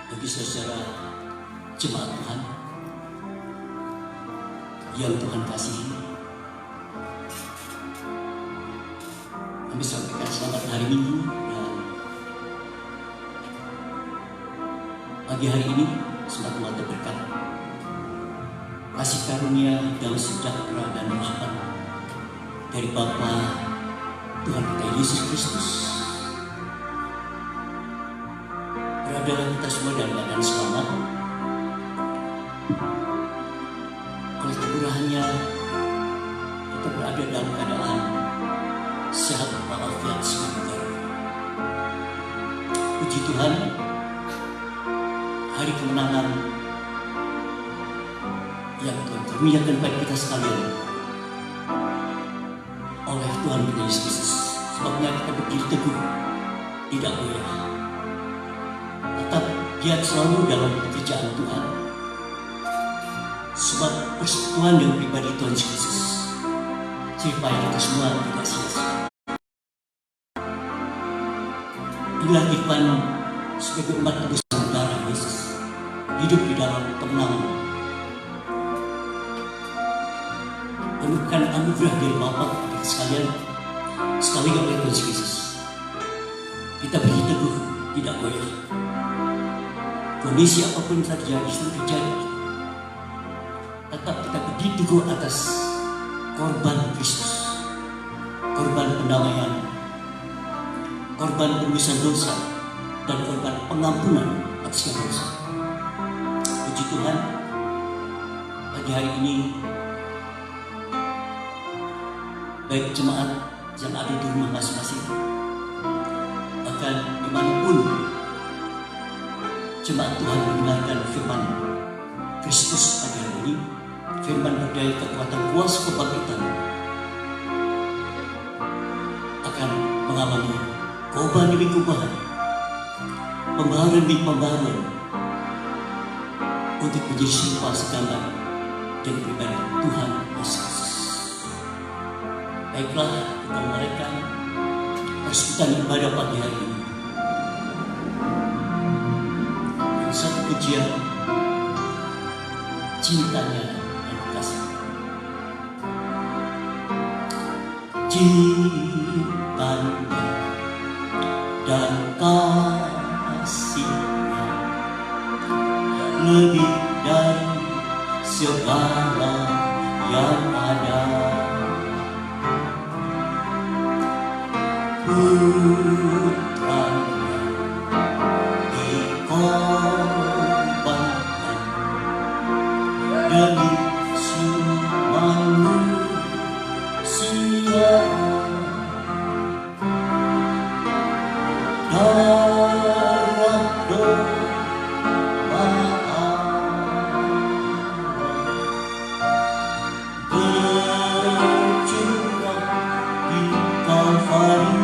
bagi saudara jemaat Tuhan yang Tuhan kasihi. Kami sampaikan selamat hari Minggu, dan pagi hari ini semakin berkat kasih karunia damai sejahtera dan rahmat dari Bapa Tuhan kita Yesus Kristus beradalah kita semua dalam keadaan selamat. Oleh kemurahannya kita berada dalam keadaan sehat walafiat sebentar. Puji Tuhan, hari kemenangan yang Tuhan karuniakan pada kita sekalian oleh Tuhan kita Yesus Kristus. Sebabnya kita berdiri teguh, tidak goyah, tetap giat selalu dalam pekerjaan Tuhan. Sebab persekutuan dengan pribadi Tuhan Yesus Kristus supaya kita semua tidak sia-sia. Inilah kehidupan sebagai umat kudus darah Yesus, hidup di dalam kemenangan, menemukan anugerah dari Bapa kepada sekalian sekali oleh Tuhan Yesus. Kita berdiri teguh, tidak goyah. Kondisi apapun terjadi, tetap kita berdiri teguh atas korban Kristus, korban pendamaian, korban penebusan dosa, dan korban pengampunan atas segala dosa. Puji Tuhan, pagi hari ini baik jemaat yang ada di rumah masing-masing, bahkan dimanapun jemaat Tuhan mendengarkan firman Kristus pagi hari ini, firman berdaya kekuatan kuasa kebangkitan, akan mengalami perubahan demi perubahan, pembaharuan demi pembaharuan, untuk menjadi serupa segambar dengan pribadi Tuhan Yesus. Baiklah, kita menaikkan persekutuan ibadah pagi hari ini. Yang satu pujian, cintanya dan kasihnya. Cintanya dan kasihnya lebih dari segala yang ada. Putranya dikorbankan demi semua manusia. Darah domba bercurah di Kalvari.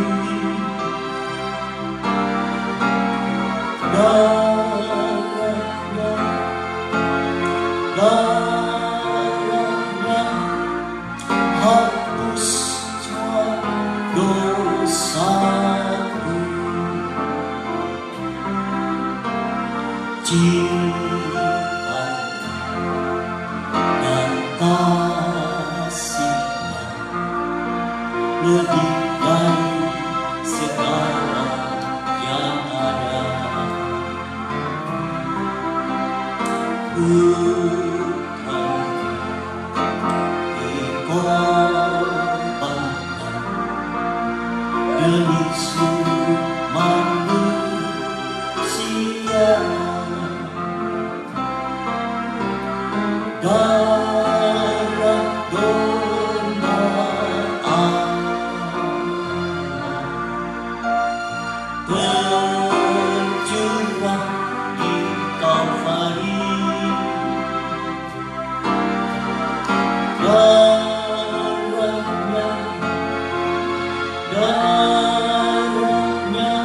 Darahnya hapus semua dosaku. Cinta dan kasihnya lebih dari segala yang ada. Dikorbankan demi seluruh manusia. Darah domba bercurah di Kalvari. Darahnya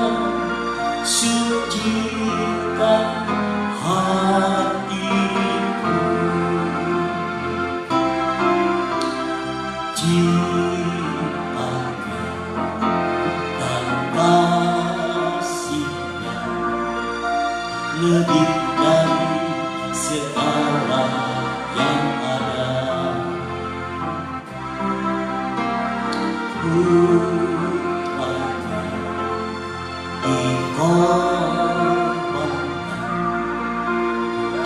sucikan hatiku. Cintanya dan kasihnya lebih dari segala yang ada. Putranya dikorbankan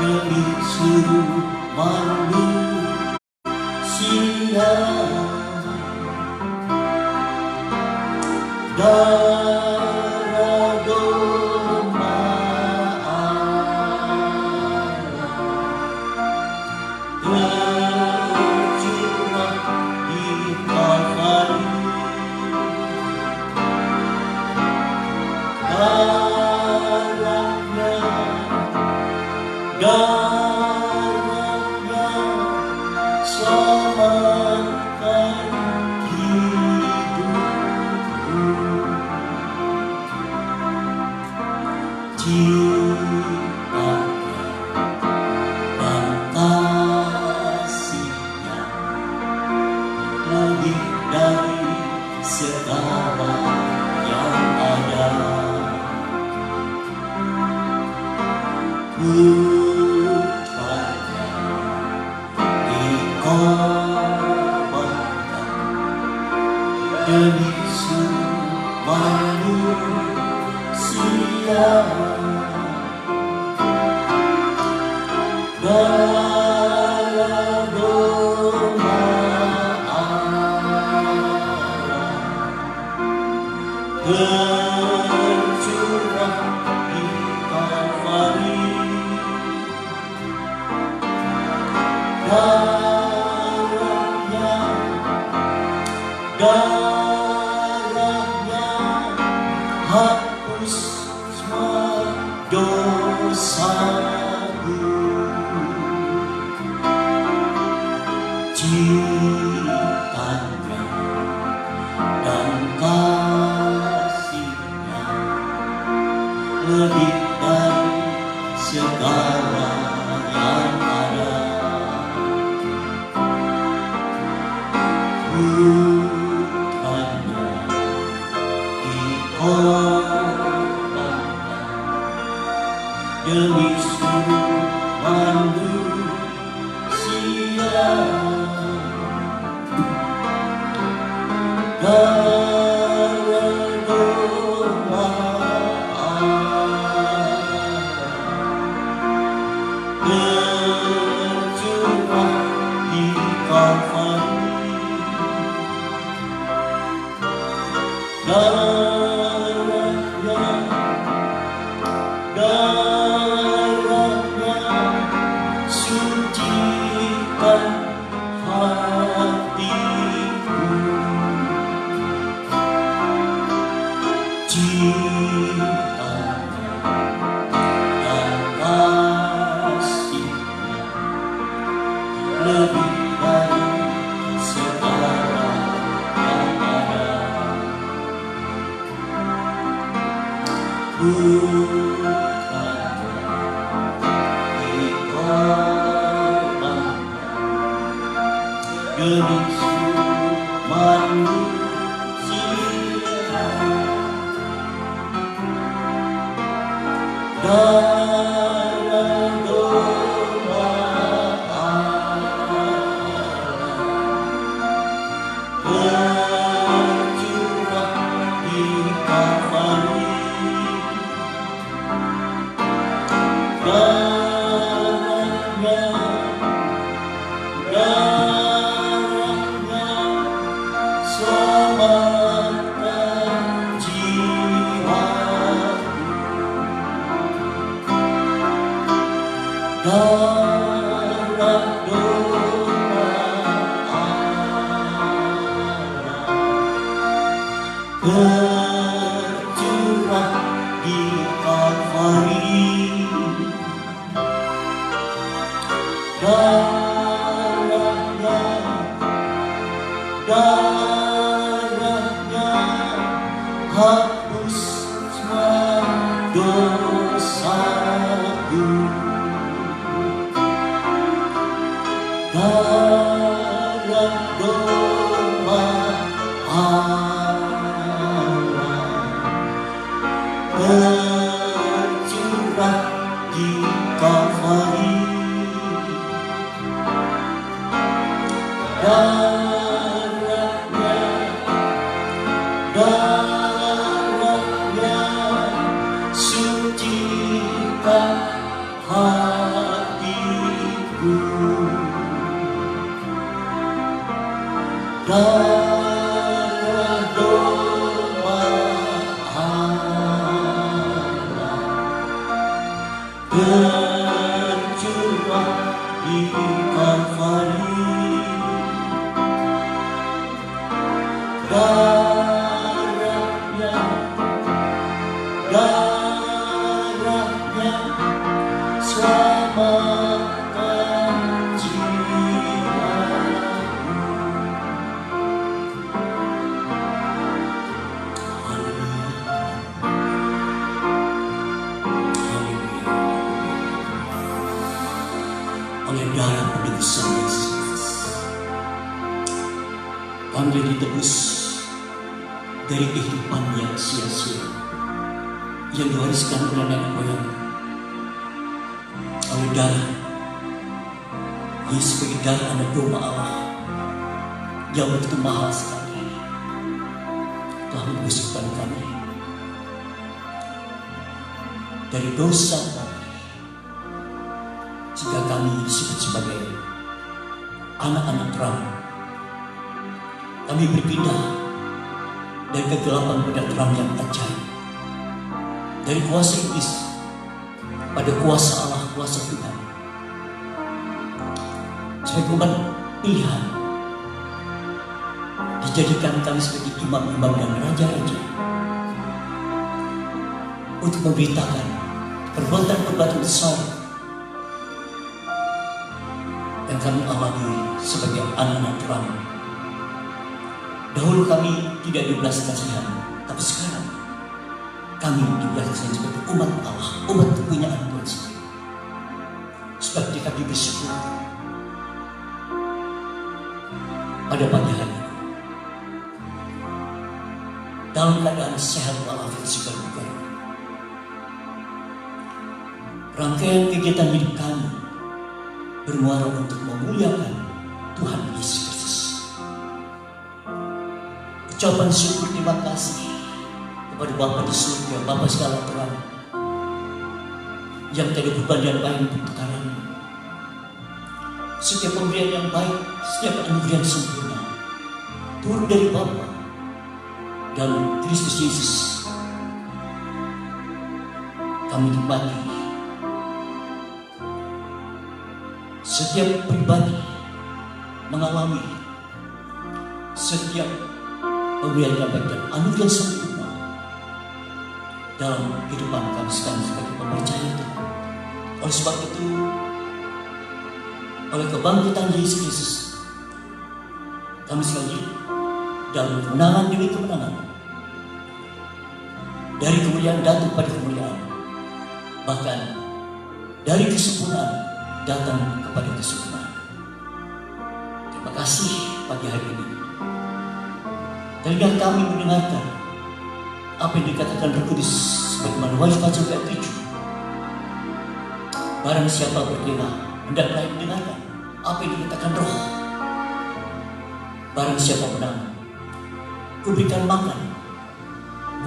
demi seluruh manusia. Darah domba tercurah di Kalvari. Darahnya selamatkan hidupku. Cintanya dan kasihnya lebih dari segala yang ada. Putranya dikorbankan demi seluruh manusia. Darah domba tercurah di Kalvari. Darahnya hapus semua dosaku. Cintanya dan kasihnya lebih dari segala yang ada. Putranya dikorbankan demi seluruh manusia. Darah domba tercurah di Kalvari. Darahnya sucikan hatiku. Cintanya dan kasihnya lebih dari segala yang ada. Putranya dikorbankan demi seluruh manusia. Darah domba tercurah di Kalvari. Darahnya selamatkan jiwaku. Darah domba tercurah di Kalvari. Darahnya hapus semua dosaku. Darah domba Allah tercurah di Kalvari. Darahnya sucikan hatiku. Darah domba Allah bercurah di Kalvari. Darahnya selamatkan jiwaku. Haleluya. Oleh darah penebusan Yesus, kami ditebus dari kehidupan yang sia-sia yang diwariskan oleh nenek moyang. Oleh darah Yesus sebagai darah anak domba Allah yang begitu mahal sekali telah membusukkan kami dari dosa kami, jika kami disebut sebagai anak-anak terang. Kami berpindah dari kegelapan pada terang yang ajaib, dari kuasa iblis pada kuasa Allah, kuasa Tuhan. Sebagai umat pilihan, dijadikan kami sebagai imam-imam dan raja-raja untuk memberitakan perbuatan-perbuatan besar yang kami alami sebagai anak-anak terang. Dahulu kami tidak dibelas kasihan, tapi sekarang kami dibelas kasihan sebagai umat Allah, umat kepunyaan Tuhan sendiri. Sebab kami bersyukur pada pagi hari ini, dalam keadaan sehat walafiat segala perkara. Rangkaian kegiatan hidup kami bermuara untuk memuliakan Tuhan Yesus Kristus. Ucapan syukur terima kasih kepada Bapa di surga, Bapa segala terang, yang tidak beban dan baik untuk perkara. Setiap pemberian yang baik, setiap anugerah yang sempurna turun dari Bapa dan Kristus Yesus. Kami nikmati setiap pribadi mengalami setiap pemberian yang baik dan anugerah yang sempurna dalam kehidupan kami sebagai percaya Tuhan. Oleh sebab itu, oleh kebangkitan Yesus Kristus, kami sekali dalam kemenangan demi kemenangan, dari kemuliaan datang pada kemuliaan, bahkan dari kesempurnaan datang kepada kesempurnaan. Terima kasih pagi hari ini. Telinga kami mendengarkan apa yang dikatakan Roh Kudus sebagaimana Wahyu pasal 7. Barang siapa bertelinga hendaklah mendengarkan apa yang dikatakan Roh. Barang siapa menang, kuberikan makan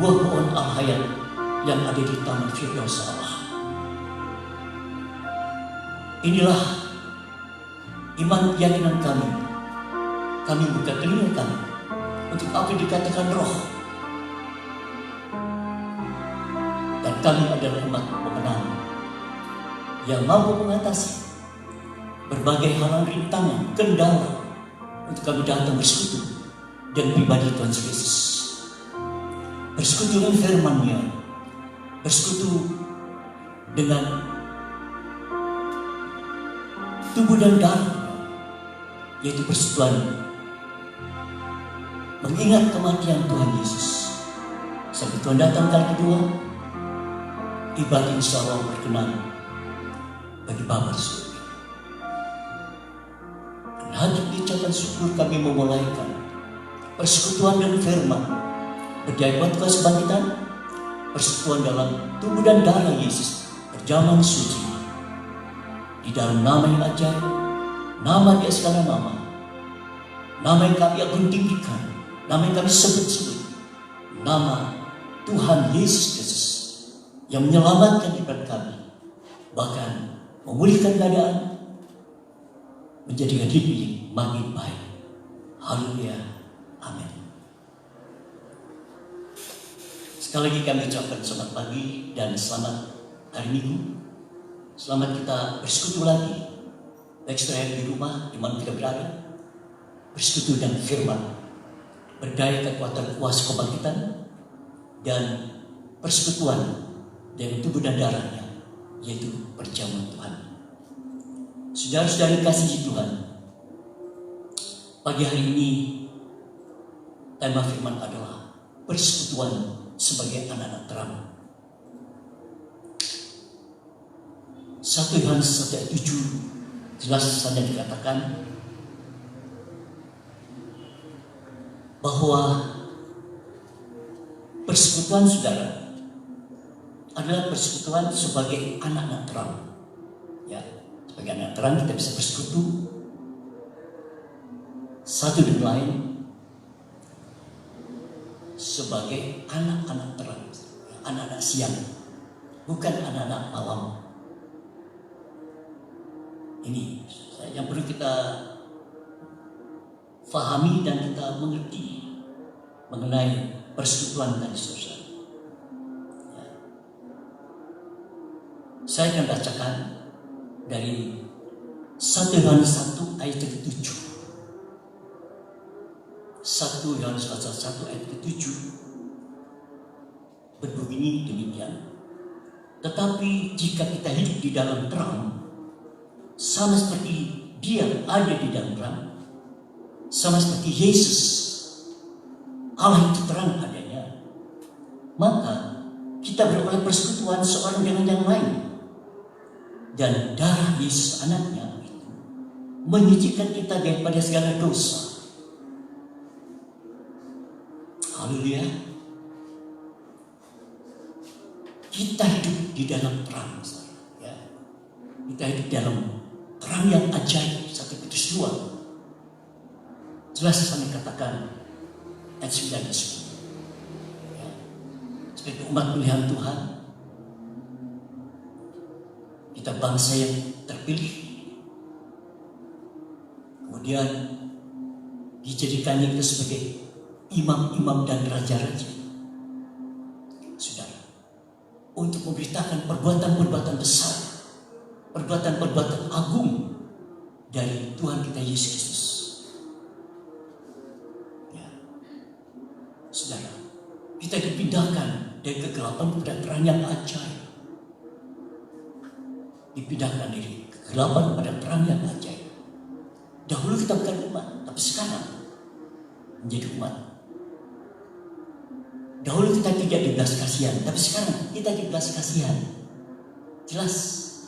buah pohon al-hayat yang ada di taman Firdaus Allah. Inilah iman keyakinan kami. Kami buka telinga kami untuk apa yang dikatakan Roh. Dan kami adalah umat pemenang yang mampu mengatasi berbagai halangan, rintangan, kendala untuk kami datang bersekutu dan pribadi Tuhan Yesus. Bersekutu dengan firman-Nya, bersekutu dengan tubuh dan darah, yaitu persekutuan mengingat kematian Tuhan Yesus. Sampai Tuhan datang kali kedua, ibadah insya Allah berkenan bagi Bapa di surga. Dan hati ucapan syukur kami memulaikan persekutuan dan firman, berjaya buat kebangkitan, persekutuan dalam tubuh dan darah Yesus, perjamuan suci di dalam nama yang ajaib, nama di atas segala nama, nama yang kami agung tinggikan, nama yang kami sebut-sebut, nama Tuhan Yesus Kristus yang menyelamatkan ibadah kami, bahkan memulihkan keadaan, menjadikan hidup yang makin baik. Haleluya, amin. Sekali lagi kami ucapkan selamat pagi dan selamat hari Minggu. Selamat kita bersekutu lagi, baik saudara di rumah, di mana kita berada, bersekutu dan firman, berdaya kekuatan kuasa kebangkitan, dan persekutuan dengan tubuh dan darahnya, yaitu perjamuan Tuhan. Saudara-saudari kasih Tuhan, pagi hari ini tema firman adalah persekutuan sebagai anak-anak terang. 1 Yohanes 1 ayat 7 jelas saja dikatakan bahwa persekutuan saudara adalah persekutuan sebagai anak-anak terang. Ya, sebagai anak terang kita bisa bersekutu satu dengan lain sebagai anak-anak terang, anak-anak siang, bukan anak-anak malam. Ini yang perlu kita fahami dan kita mengerti mengenai persekutuan tadi, saudara. Ya. Saya akan bacakan dari 1 Yohanes 1 ayat 7. 1 Yohanes 1 ayat 7 berbunyi demikian. Tetapi jika kita hidup di dalam terang, sama seperti Dia ada di dalam terang, sama seperti Yesus Allah itu terang adanya, maka kita beroleh persekutuan seorang dengan yang lain, dan darah Yesus anaknya itu menyucikan kita daripada segala dosa. Haleluya. Kita hidup di dalam terang, ya. Kita hidup dalam terang yang ajaib. 1 Petrus 2 jelas kami katakan ayat 9 dan 10. Ya. Sebagai umat pilihan Tuhan, kita bangsa yang terpilih, kemudian dijadikannya kita sebagai imam-imam dan raja-raja, saudara, untuk memberitakan perbuatan-perbuatan besar, perbuatan-perbuatan agung dari Tuhan kita Yesus Kristus. Ya. Saudara, kita dipindahkan dari kegelapan kepada terang yang ajaib. Dipindahkan dari kegelapan kepada terang yang ajaib. Dahulu kita bukan umat, tapi sekarang menjadi umat. Dahulu kita tidak dibelas kasihan, tapi sekarang kita dibelas kasihan. Jelas,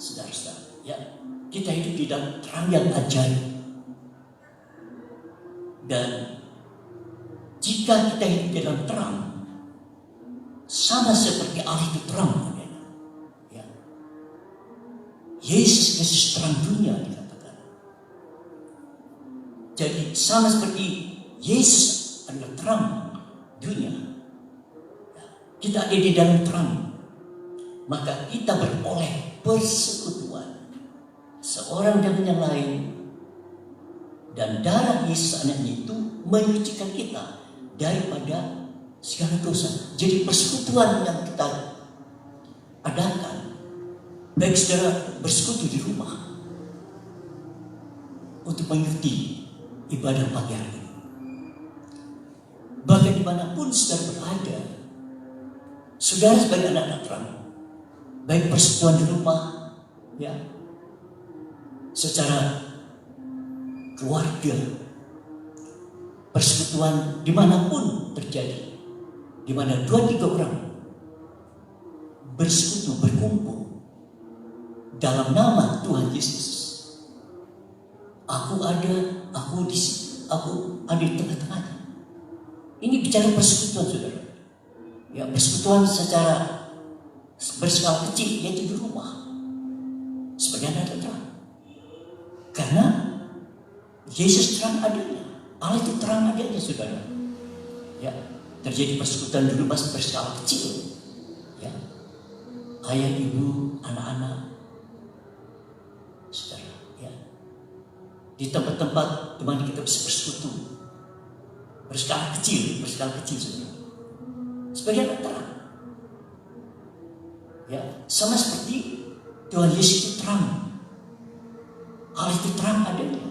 saudara-saudara, ya, kita hidup di dalam terang yang ajaib. Dan jika kita hidup di dalam terang, sama seperti Allah itu terang, ya. Yesus Kristus terang dunia dikatakan. Jadi sama seperti Yesus adalah terang dunia, kita ada di dalam terang, maka kita beroleh persekutuan seorang dengan yang lain, dan darah Yesus anaknya itu menyucikan kita daripada segala dosa. Jadi persekutuan yang kita adakan, baik saudara bersekutu di rumah untuk mengikuti ibadah pagi hari ini, bahkan dimanapun saudara berada, saudara sebagai anak-anak terang, baik persekutuan di rumah, ya, secara keluarga, persekutuan dimanapun terjadi, di mana 2-3 orang bersekutu, berkumpul dalam nama Tuhan Yesus. Aku ada di tengah-tengahnya. Ini bicara persekutuan, saudara. Ya, persekutuan secara berskala kecil, yaitu di rumah. Sebagian ada terang. Karena Yesus terang adanya. Allah itu terang adanya, saudara. Ya, terjadi persekutuan dulu masih berskala kecil. Ya, ayah, ibu, anak-anak, saudara. Ya, di tempat-tempat di mana kita bisa bersekutu berskala kecil, saudara. Sebagian ada terang. Ya, sama seperti Tuhan Yesus itu terang. Allah itu terang adanya.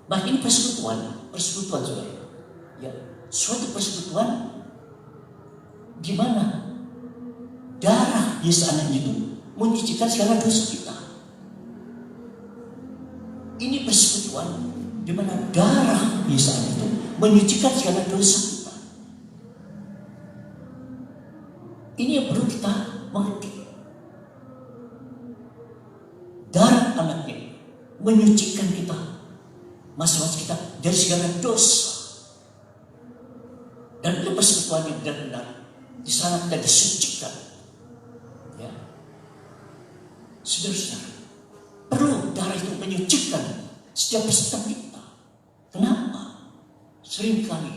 Nah, ini persekutuan saudara. Ya, suatu persekutuan di mana darah Yesus anaknya itu menyucikan segala dosa kita. Ini persekutuan di mana darah Yesus anaknya itu menyucikan segala dosa kita. Ini yang perlu kita mengerti. Darah anaknya menyucikan kita, masalah kita dari segala dosa. Dan itu persekutuan yang benar-benar di sana kita disucikan. Ya, saudara-saudara, perlu darah itu menyucikan setiap persekutuan kita. Kenapa? Seringkali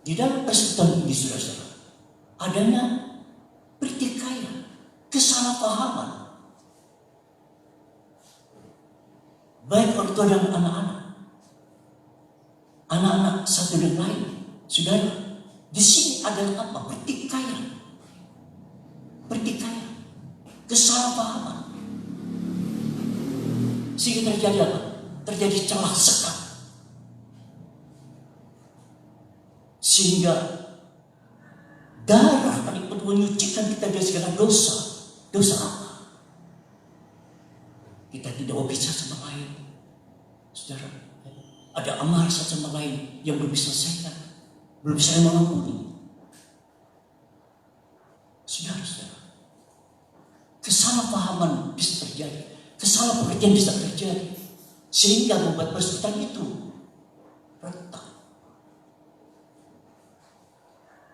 di dalam persekutuan ini, saudara-saudara, adanya pertikaian, kesalahpahaman, baik orang tua dan anak-anak satu dan lain. Saudara, di sini adalah apa? Pertikaian, kesalahpahaman. Sehingga terjadi apa? Terjadi celah sekat. Sehingga darah tadi menyucikan kita dari segala dosa. Dosa apa? Kita tidak mau bisa sama lain. Saudara, ada amarah satu sama lain yang belum diselesaikan, belum bisa mengampuni. Saudara-saudara, kesalahpahaman bisa terjadi, kesalahpengertian bisa terjadi, sehingga membuat persekutuan itu retak.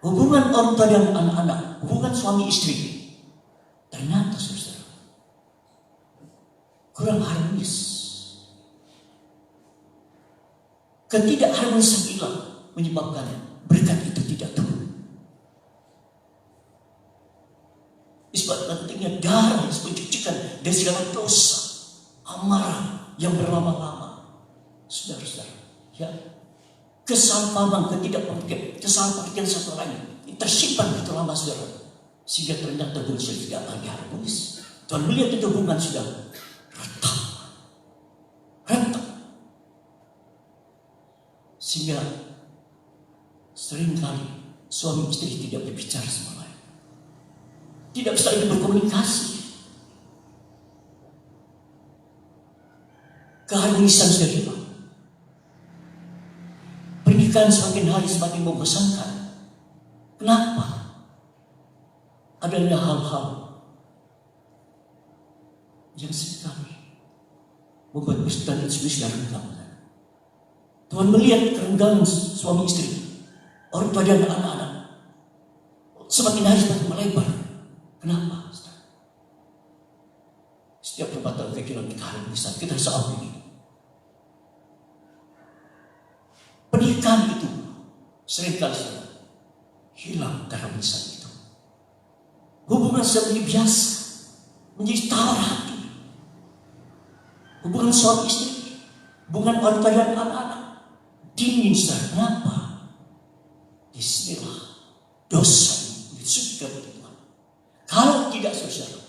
Hubungan orang tua dan anak-anak, hubungan suami istri, ternyata saudara kurang harmonis. Ketidakharmonisan inilah menyebabkan berkat itu tidak turun. Sebab pentingnya darah yang mencucikan dari segala dosa, amarah yang berlama-lama. Saudara-saudara, ya, kesalahpahaman, kesalahpengertian satu lain tersimpan begitu lama, saudara, sehingga ternyata hubungan sudah tidak lagi harmonis. Tuhan melihat itu hubungan sudah retak. Sehingga seringkali suami istri tidak berbicara sama lain, tidak bisa lagi berkomunikasi. Keharmonisan sudah hilang. Pernikahan semakin hari semakin membosankan. Kenapa? Adanya hal-hal yang seringkali membuat persekutuan itu sudah renggang. Tuhan melihat kerenggangan suami istri, orang tua dan anak-anak, semakin hari semakin melebar. Kenapa? Setiap perbuatan kehilangan keharmonisan, kita harus ampuni. Pernikahan itu seringkali hilang keharmonisan itu. Hubungan seperti biasa menjadi tawar hati. Hubungan suami istri, hubungan orang tua dan anak-anak dingin, saudara. Kenapa? Disinilah dosa disucikan oleh Tuhan. Kalau tidak, saudara,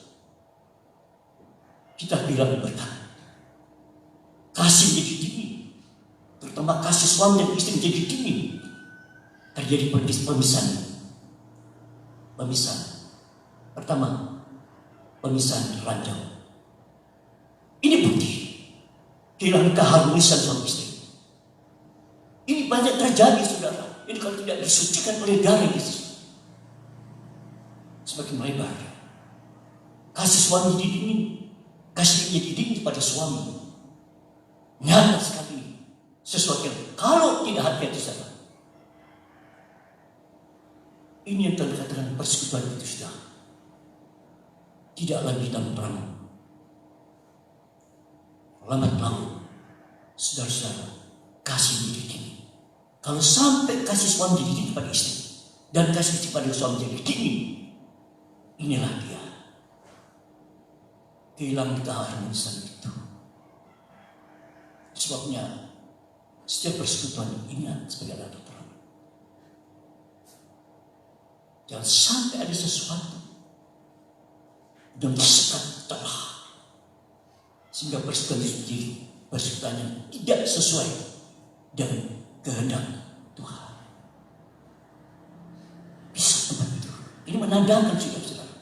kita bilang berkat. Kasih menjadi dingin, terutama kasih suami dan istri menjadi dingin. Terjadi pemisahan. Pertama, pemisahan ranjau. Ini bukti kehilangan keharmonisan suami istri. Ini banyak terjadi, saudara. Ini kalau tidak disucikan oleh darah Yesus, semakin melebar. Kasih suami jadi dingin, kasih jadi dingin pada suami. Nyata sekali sesuatu yang kalau tidak hati-hati, saudara. Ini yang telah dikatakan persekutuan itu sudah tidak lagi dalam perang lambat laun. Saudara-saudara, kasih jadi dingin. Kalau sampai kasih suami jadi dingin kepada istri dan kasih istri pada suami jadi dingin, inilah dia kehilangan keharmonisan itu. Sebabnya setiap persekutuan ingat sebagai alat perang. Jangan sampai ada sesuatu dan disekat telah sehingga persekutuan itu menjadi persekutuan yang tidak sesuai dengan kehendak Tuhan. Bisa tempat itu. Ini menandakan saudara-saudara,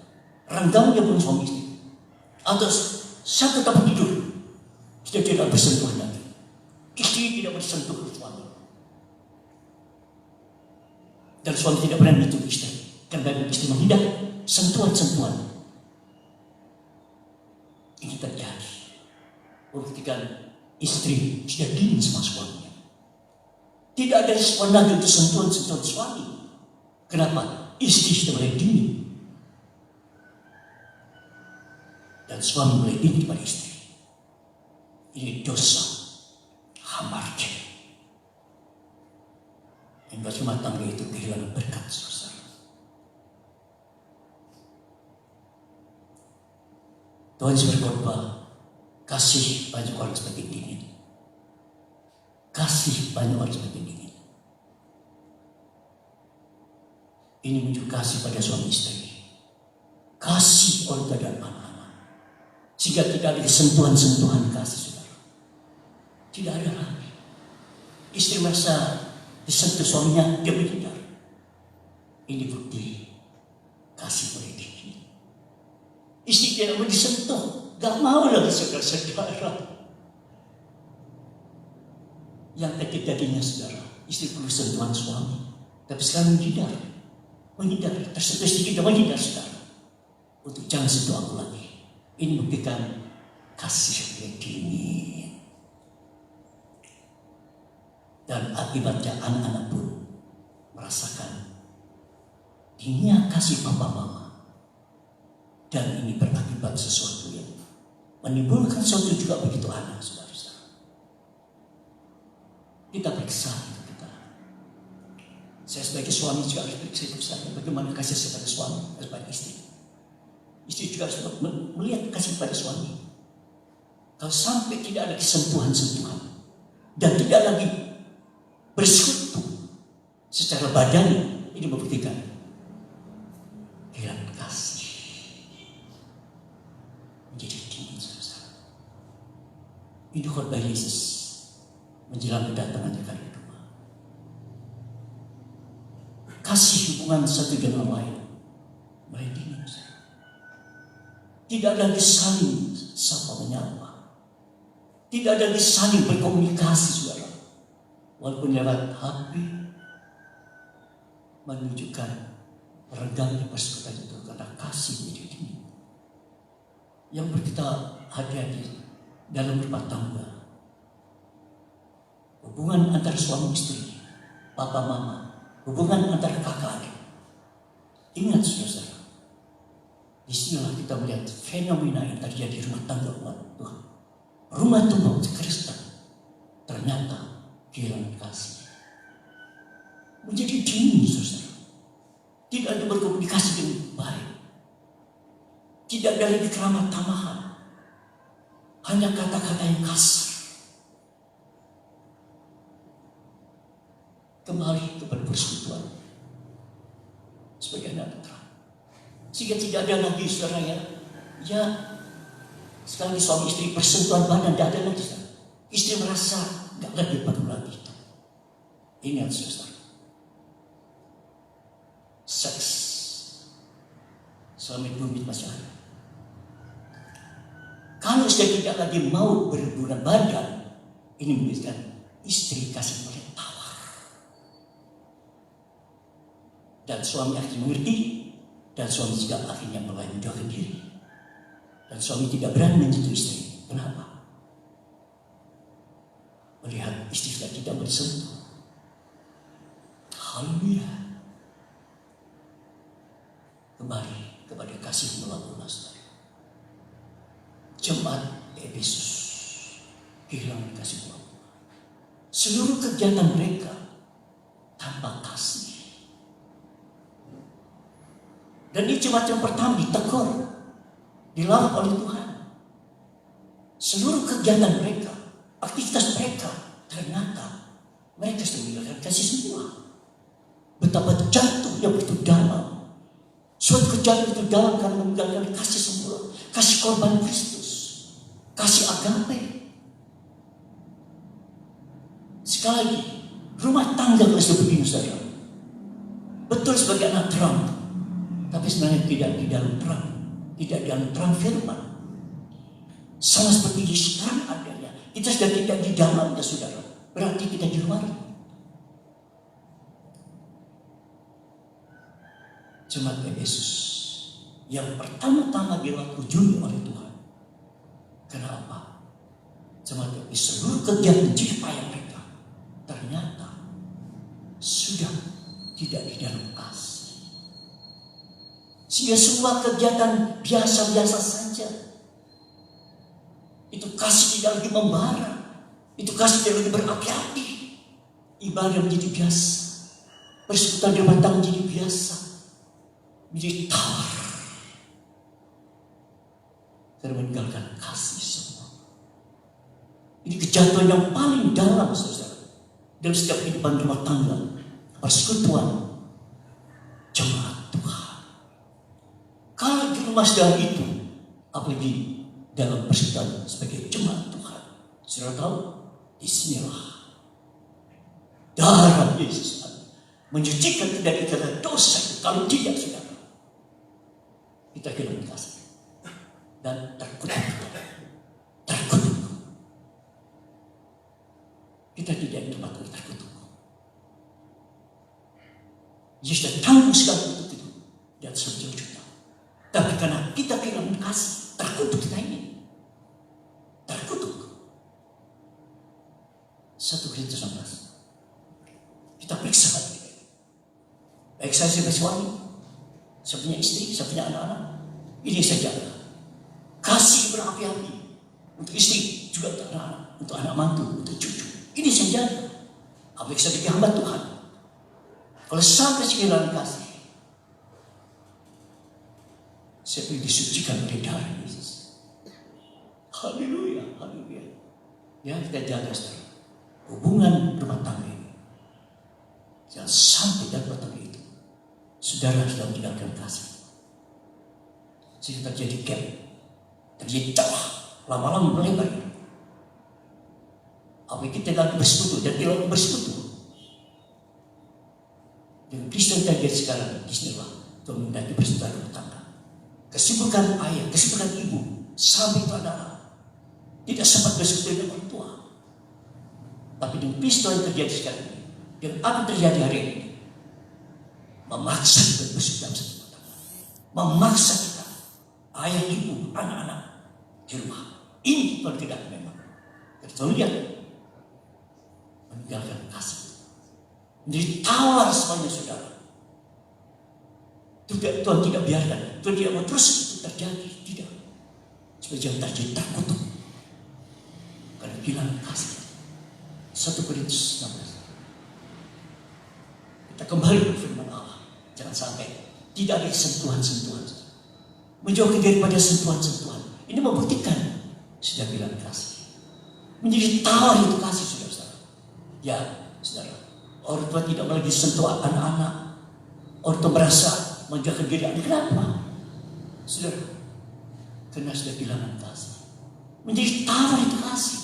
renggang dia pun suami istri atau satu tempat tidur sudah tidak bersentuhan lagi. Istri tidak bersentuh ke suami dan suami tidak pernah menyentuh istri. Karena istri menghindar sentuhan-sentuhan. Ini terjadi ketika istri sudah dingin sama suaminya. Tidak ada respon lagi untuk sentuhan-sentuhan suami. Kenapa? Istri sudah mulai dingin dan suami mulai dingin pada istri. Ini dosa hamarja yang buat rumah tangga itu kehilangan berkat saudara. Tuhan berkhotbah, kasih banyak orang seperti dingin. Kasih banyak orang seperti dingin. Ini menunjuk kasih pada suami istri. Kasih keluarga dan anak-anak. Sehingga tidak ada sentuhan-sentuhan kasih saudara. Tidak ada lagi. Istri merasa disentuh suaminya, dia menghindar. Ini bukti kasih mulai dingin. Istri tidak mau disentuh, gak mau lagi saudara-saudara. Yang tadinya saudara, istri perlu sentuhan suami, tapi sekarang menghindar, tersentuh sedikit dan menghindar saudara. Untuk jangan sentuh aku lagi. Ini buktikan kasih yang dingin. Dan akibatnya anak-anak pun merasakan dinginnya kasih papa mama. Dan ini berakibat sesuatu yang menimbulkan sesuatu juga begitu anak, saudara-saudara. Kita periksa itu kita. Saya sebagai suami juga harus periksa itu saya. Bagaimana kasih saya pada suami, pada istri. Istri juga harus melihat kasih pada suami. Kalau sampai tidak ada sentuhan-sentuhan dan tidak lagi bersekutu secara badani, ini membuktikan kehilangan kasih. Menjadi dingin saudara. Ini khotbah Yesus menjelang kedatangannya kali kedua. Kasih hubungan satu dengan lain mulai dingin. Tidak lagi saling sapa menyapa. Tidak lagi saling berkomunikasi saudara. Walaupun lewat HP menunjukkan renggangnya persekutuan itu karena kasih menjadi dingin. Yang perlu kita hati-hati dalam rumah tangga. Hubungan antara suami istri, papa mama, hubungan antara kakak adik. Ingat saudara, disinilah kita melihat fenomena yang terjadi di rumah tangga umat Tuhan. Rumah Tuhan Kristen ternyata kehilangan kasih. Menjadi dingin saudara. Tidak ada berkomunikasi dengan baik. Tidak ada lagi keramat tamahan. Hanya kata-kata yang kasar. Kembali kepada persekutuan sebagai anak putra. Sehingga tidak ada lagi saudara ya sekali suami istri bersentuhan badan, tidak ada lagi saudara. Istri merasa tidak lagi perlu lagi itu. Ingat saudara, seks selama bumi masih ada. Kalau sudah tidak lagi mau berhubungan badan, ini menunjukkan istri kasih mulai tawar. Dan suami akhirnya mengerti, dan suami juga akhirnya mulai menjauhkan diri. Dan suami tidak berani menyentuh istri. Kenapa? Melihat istri sudah tidak bersentuh. Haleluya. Kembali kepada kasih mula-mula saudara. jemaat Efesus kehilangan kasih Tuhan. Seluruh kegiatan mereka tanpa kasih. Dan ini jemaat yang pertama ditegur, dilarang oleh Tuhan. Seluruh kegiatan mereka, aktivitas mereka, ternyata mereka sudah meninggalkan kasih semua. Betapa jatuhnya begitu dalam. Suatu kejadian itu dalam karena meninggalkan kasih semua. Kasih korban Kristus, kasih agape. Sekali lagi, rumah tangga kalau sudah begini, saudara. Betul sebagai anak terang, tapi sebenarnya tidak di dalam terang, tidak di dalam terang firman. Sama seperti Yesus terang adanya, kita sudah tidak di dalamnya, saudara. Berarti kita di luar. Jemaat Efesus yang pertama-tama dilakukan oleh Tuhan. Kenapa? Jemaat Efesus seluruh kegiatan jerih payah mereka ternyata sudah tidak di dalam kasih. Sehingga semua kegiatan biasa-biasa saja. Itu kasih tidak lagi membara. Itu kasih tidak lagi berapi-api. Ibadah menjadi biasa. Persekutuan di rumah tangga menjadi biasa. Menjadi tawar. Karena meninggalkan kasih semua. Ini kejatuhan yang paling dalam, saudara. Dalam setiap kehidupan rumah tangga, persekutuan, jemaat Tuhan. Kalau di rumah saudara itu, apalagi dalam persekutuan sebagai jemaat Tuhan, saudara tahu, disinilah darah Yesus menyucikan dari segala dosa itu. Kalau tidak, saudara, kita kehilangan kasih dan terkutuk. Kita tidak di tempat terkutuk. Yesus sudah tanggung segala kutuk itu di atas salib kita. Tapi karena kita kehilangan kasih, terkutuk kita ini. Terkutuk. 1 Korintus 16. Kita periksa hati kita. Baik saya sebagai suami, saya punya istri, saya punya anak-anak. Ini saya jaga. Kasih berapi-api untuk istri, juga untuk anak-anak, untuk anak mantu, untuk cucu. Ini saya jaga. Apalagi sebagai hamba Tuhan. Kalau sampai kehilangan kasih, saya ingin disucikan oleh darah Yesus. Haleluya, haleluya. Ya, kita jaga saudara. Hubungan rumah tangga ini. Jangan sampai dalam rumah tangga itu saudara sudah meninggalkan kasih. Sehingga terjadi gap, terjadi celah, lama-lama melebar. Apalagi kita lagi bersekutu dan tidak lagi bersekutu. Dengan Kristen terjadi sekarang, disinilah Tuhan mendaki persekutuan rumah tangga. Kesibukan ayah, kesibukan ibu, sampai pada tidak sempat bersekutu dengan orang tua. Tapi dengan peristiwa yang terjadi sekarang ini, dan apa yang terjadi hari ini, memaksa kita bersekutu dalam satu rumah tangga. Memaksa kita, ayah, ibu, anak-anak di rumah. Ini Tuhan tidak memang. Kita lihat, meninggalkan kasih. Menjadi tawar semuanya, saudara. Tuhan tidak biarkan. Tuhan tidak mau terus itu terjadi. Tidak. Supaya jangan terjadi terkutuk. Karena kehilangan kasih. 1 Korintus 16. Kita kembali ke firman Allah. Jangan sampai tidak ada sentuhan-sentuhan. Menjauhkan daripada sentuhan-sentuhan. Ini membuktikan sudah bilang kasih. Menjadi tawar itu kasih, saudara. Ya, saudara. Orang tua tidak lagi sentuh anak-anak. Orang tua merasa menjaga diri anak. Kenapa? Saudara, karena sudah kehilangan kasih. Menjadi tawar itu kasih.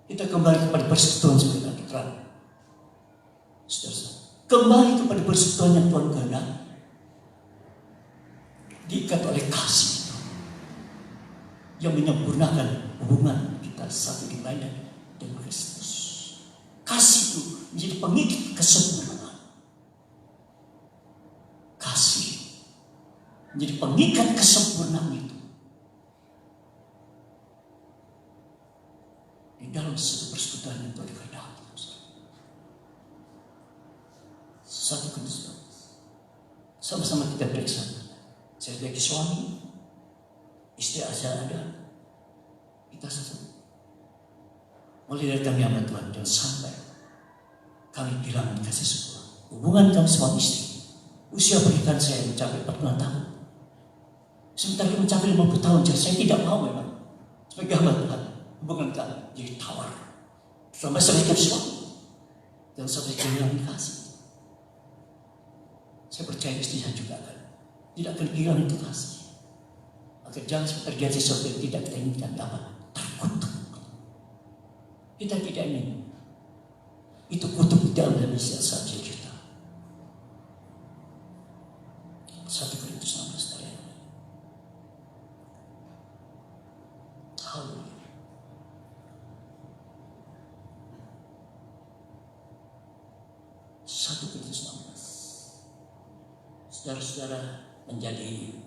Kita kembali kepada persekutuan seperti yang terang. Saudara, kembali kepada persekutuan yang Tuhan kehendaki. Diikat oleh kasih yang menyempurnakan hubungan kita satu dengan lainnya dengan Kristus. Kasih itu menjadi pengikat kesempurnaan. Kasih menjadi pengikat kesempurnaan itu. Di dalam satu persekutuan yang Tuhan kehendaki. 1 Korintus 16. Sama-sama kita periksa. Saya sebagai suami, istri Asa ada, kita satu. Mulai dari kami amat Tuhan, dan sampai kami bilang kasih sekolah. Hubungan kami suami istri, usia pernikahan saya mencapai 45 tahun. Sementara mencapai 50 tahun, jadi saya tidak mau memang. Sebagai hamba Tuhan, hubungan kami jadi tawar. Sampai sebagai suami, dan sampai kehilangan kasih. Saya percaya istri saya juga tidak akan kehilangan itu kasih. Agar jangan terjadi sesuatu yang tidak kita inginkan, dapat terkutuk. Kita tidak ingin itu kutuk di dalam Indonesia saja kita. 1 Korintus 16 ayat. Haleluya. Saudara-saudara, menjadi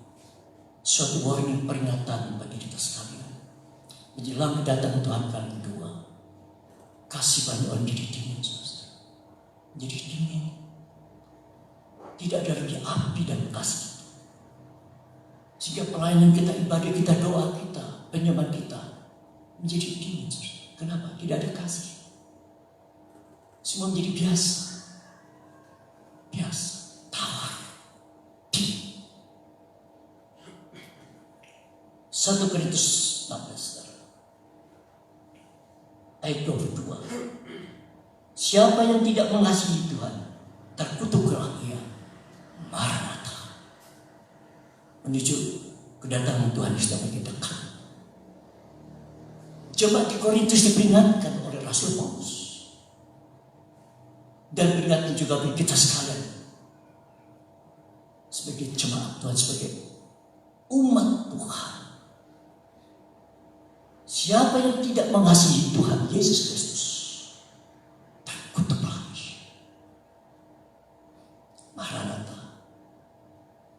suatu warning peringatan bagi kita sekalian. Menjelang kedatangan Tuhan kali kedua, kasih banyak orang jadi dingin, saudara. Jadi dingin. Tidak ada lagi api dan kasih. Sehingga pelayanan kita, ibadah kita, doa kita, penyembahan kita menjadi dingin, saudara. Kenapa? Tidak ada kasih. Semua menjadi biasa. Biasa. Tawar. 1 Korintus 16 ayat 22. Siapa yang tidak mengasihi Tuhan, terkutuklah ia. Maranatha. Menuju kedatangan Tuhan yang sedang dekat. Jemaat di Korintus diperingatkan oleh Rasul Paulus. Dan peringatan juga bagi kita sekalian. Sebagai jemaat Tuhan, sebagai umat Tuhan. Siapa yang tidak mengasihi Tuhan Yesus Kristus, terkutuklah. Maranatha,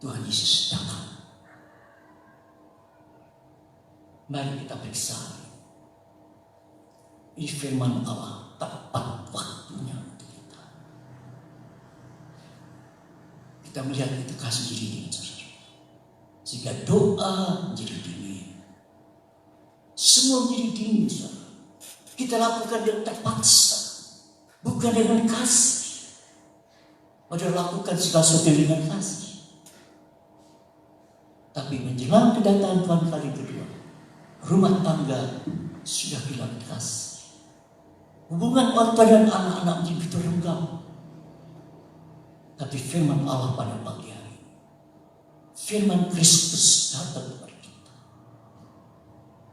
Tuhan Yesus datang. Mari kita periksa. Ini firman Allah, tepat waktunya untuk kita. Kita melihat itu kasih jadi dingin, sehingga doa menjadi dingin. Semua menjadi dingin, saudara. Kita lakukan dengan terpaksa, bukan dengan kasih. Padahal lakukan segala sesuatu dengan kasih. Tapi menjelang kedatangan Tuhan kali kedua, rumah tangga sudah hilang kasih. Hubungan orang tua dan anak-anak menjadi begitu renggang. Tapi firman Allah pada pagi hari, firman Kristus datang kepada kita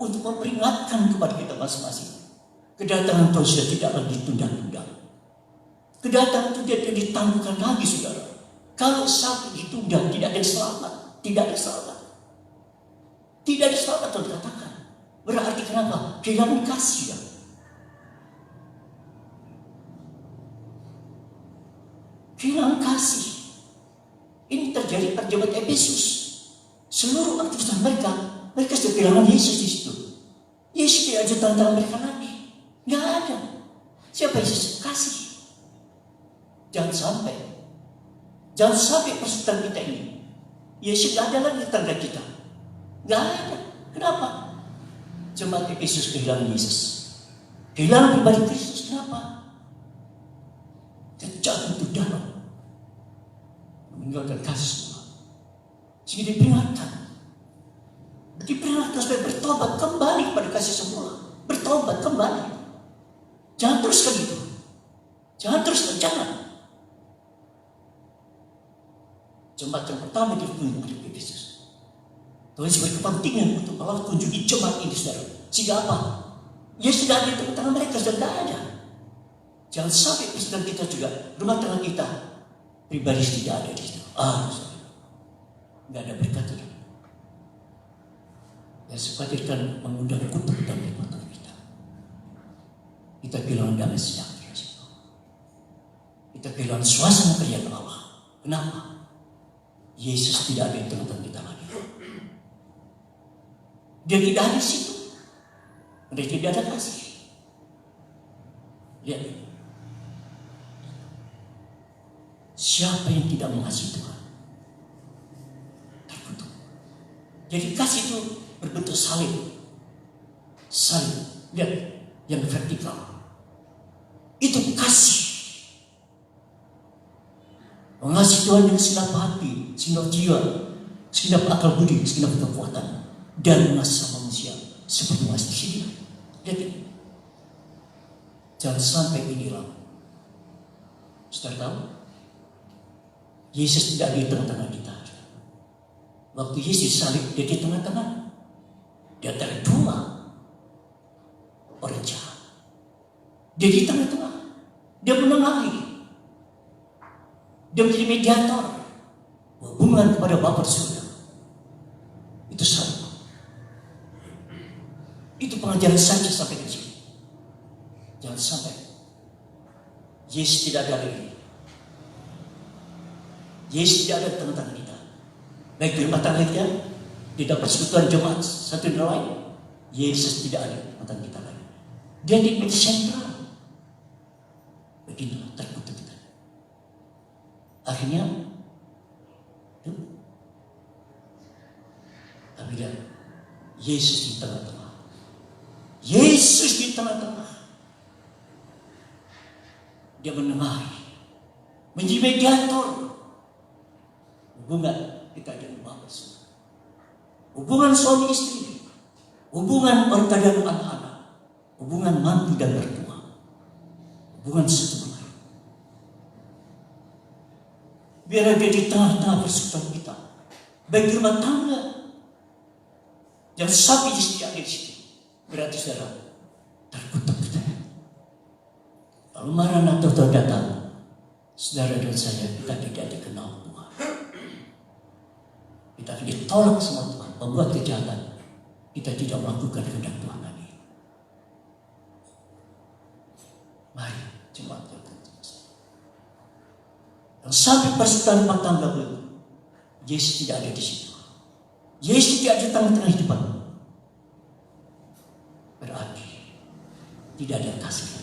untuk memperingatkan kepada kita masing-masing. Kedatangan Tuhan sudah tidak lagi ditunda-tunda. Kedatangan itu tidak ditangguhkan lagi, saudara. Kalau sampai ditunda, tidak ada yang selamat. Tidak ada yang selamat. Tidak ada yang selamat, Tuhan katakan. Berarti kenapa? Kehilangan kasih, ya. Kehilangan kasih. Ini terjadi pada jemaat Efesus. Seluruh aktivitas mereka sudah kehilangan Yesus di situ. Yesus tidak ada tanda mereka lagi. Tidak ada. Siapa Yesus? Kasih. Jangan sampai persekutuan kita ini, Yesus tidak ada lagi tanda kita. Tidak ada. Kenapa? Jemaat Efesus kehilangan Yesus. Kehilangan pribadi Kristus. Kenapa? Kejahatan itu dalam. Meninggalkan kasih semua. Sehingga diperingatkan supaya bertobat kembali kepada kasih semula. Bertobat kembali. Jangan teruskan itu. Jangan. Jemaat yang pertama ditunjuk oleh Yesus. Tuhan sebagai kepentingan untuk Allah tunjuki jemaat ini, saudara. Sehingga apa? Yesus tidak ada di tengah-tengah mereka, sudah tidak ada. Jangan sampai persekutuan kita juga, rumah tangga kita pribadi tidak ada di situ. Tidak ada berkat itu. Dan sepatirkan mengundang kutuk dan berkutuk kita. Kita kehilangan damai sejahtera. Kita kehilangan suasana kerjaan Allah. Kenapa? Yesus tidak ada di tengah-tengah kita lagi. Dia tidak ada di situ. Dia tidak ada kasih. Lihat. Siapa yang tidak mengasihi Tuhan, terkutuk. Jadi kasih itu berbentuk salib. Salib, lihat, yang vertikal. Itu kasih. Mengasihi Tuhan dengan segenap hati, segenap jiwa, segenap akal budi, segenap kekuatan, dan mengasihi manusia seperti mengasihi dia. Lihat ini. Jangan sampai ini hilang. Saudara tahu? Yesus tidak di tengah-tengah kita. Waktu Yesus salib, dia di tengah-tengah. Dia antara dua orang jahat. Dia di tengah-tengah. Dia menengahi. Dia menjadi mediator hubungan kepada Bapa di surga. Itu salib. Itu pengajaran saja sampai di sini. Jangan sampai Yesus tidak ada lagi. Yesus tidak ada di tengah-tengah kita. Baik di rumah tangga kita, di dalam persekutuan jemaat satu dan lain, Yesus tidak ada di tengah-tengah kita lagi. Dia di meja sentral. Beginilah terkutuk kita. Akhirnya, tapi lihat, Yesus di tengah-tengah. Yesus di tengah-tengah. Dia menengahi, menjadi mediator hubungan kita dengan Bapa surga. Hubungan suami istri, hubungan orang tua dan anak-anak, hubungan mantu dan mertua, hubungan satu sama lain. Biar ada di tengah-tengah persekutuan kita, baik di rumah tangga. Jangan sampai tidak ada di situ. Berarti saudara terkutuk kita. Kalau Maranatha datang, saudara dan saya, kita tidak dikenal Tuhan. Kita ditolak sama Tuhan, membuat kejahatan. Kita tidak melakukan kehendak Tuhan lagi. Mari, jemaat yang terkasih. Dan sampai persekutuan rumah tangga itu, Yesus tidak ada di situ. Yesus tidak ada di tengah-tengah hidupan. Berarti tidak ada kasih lagi.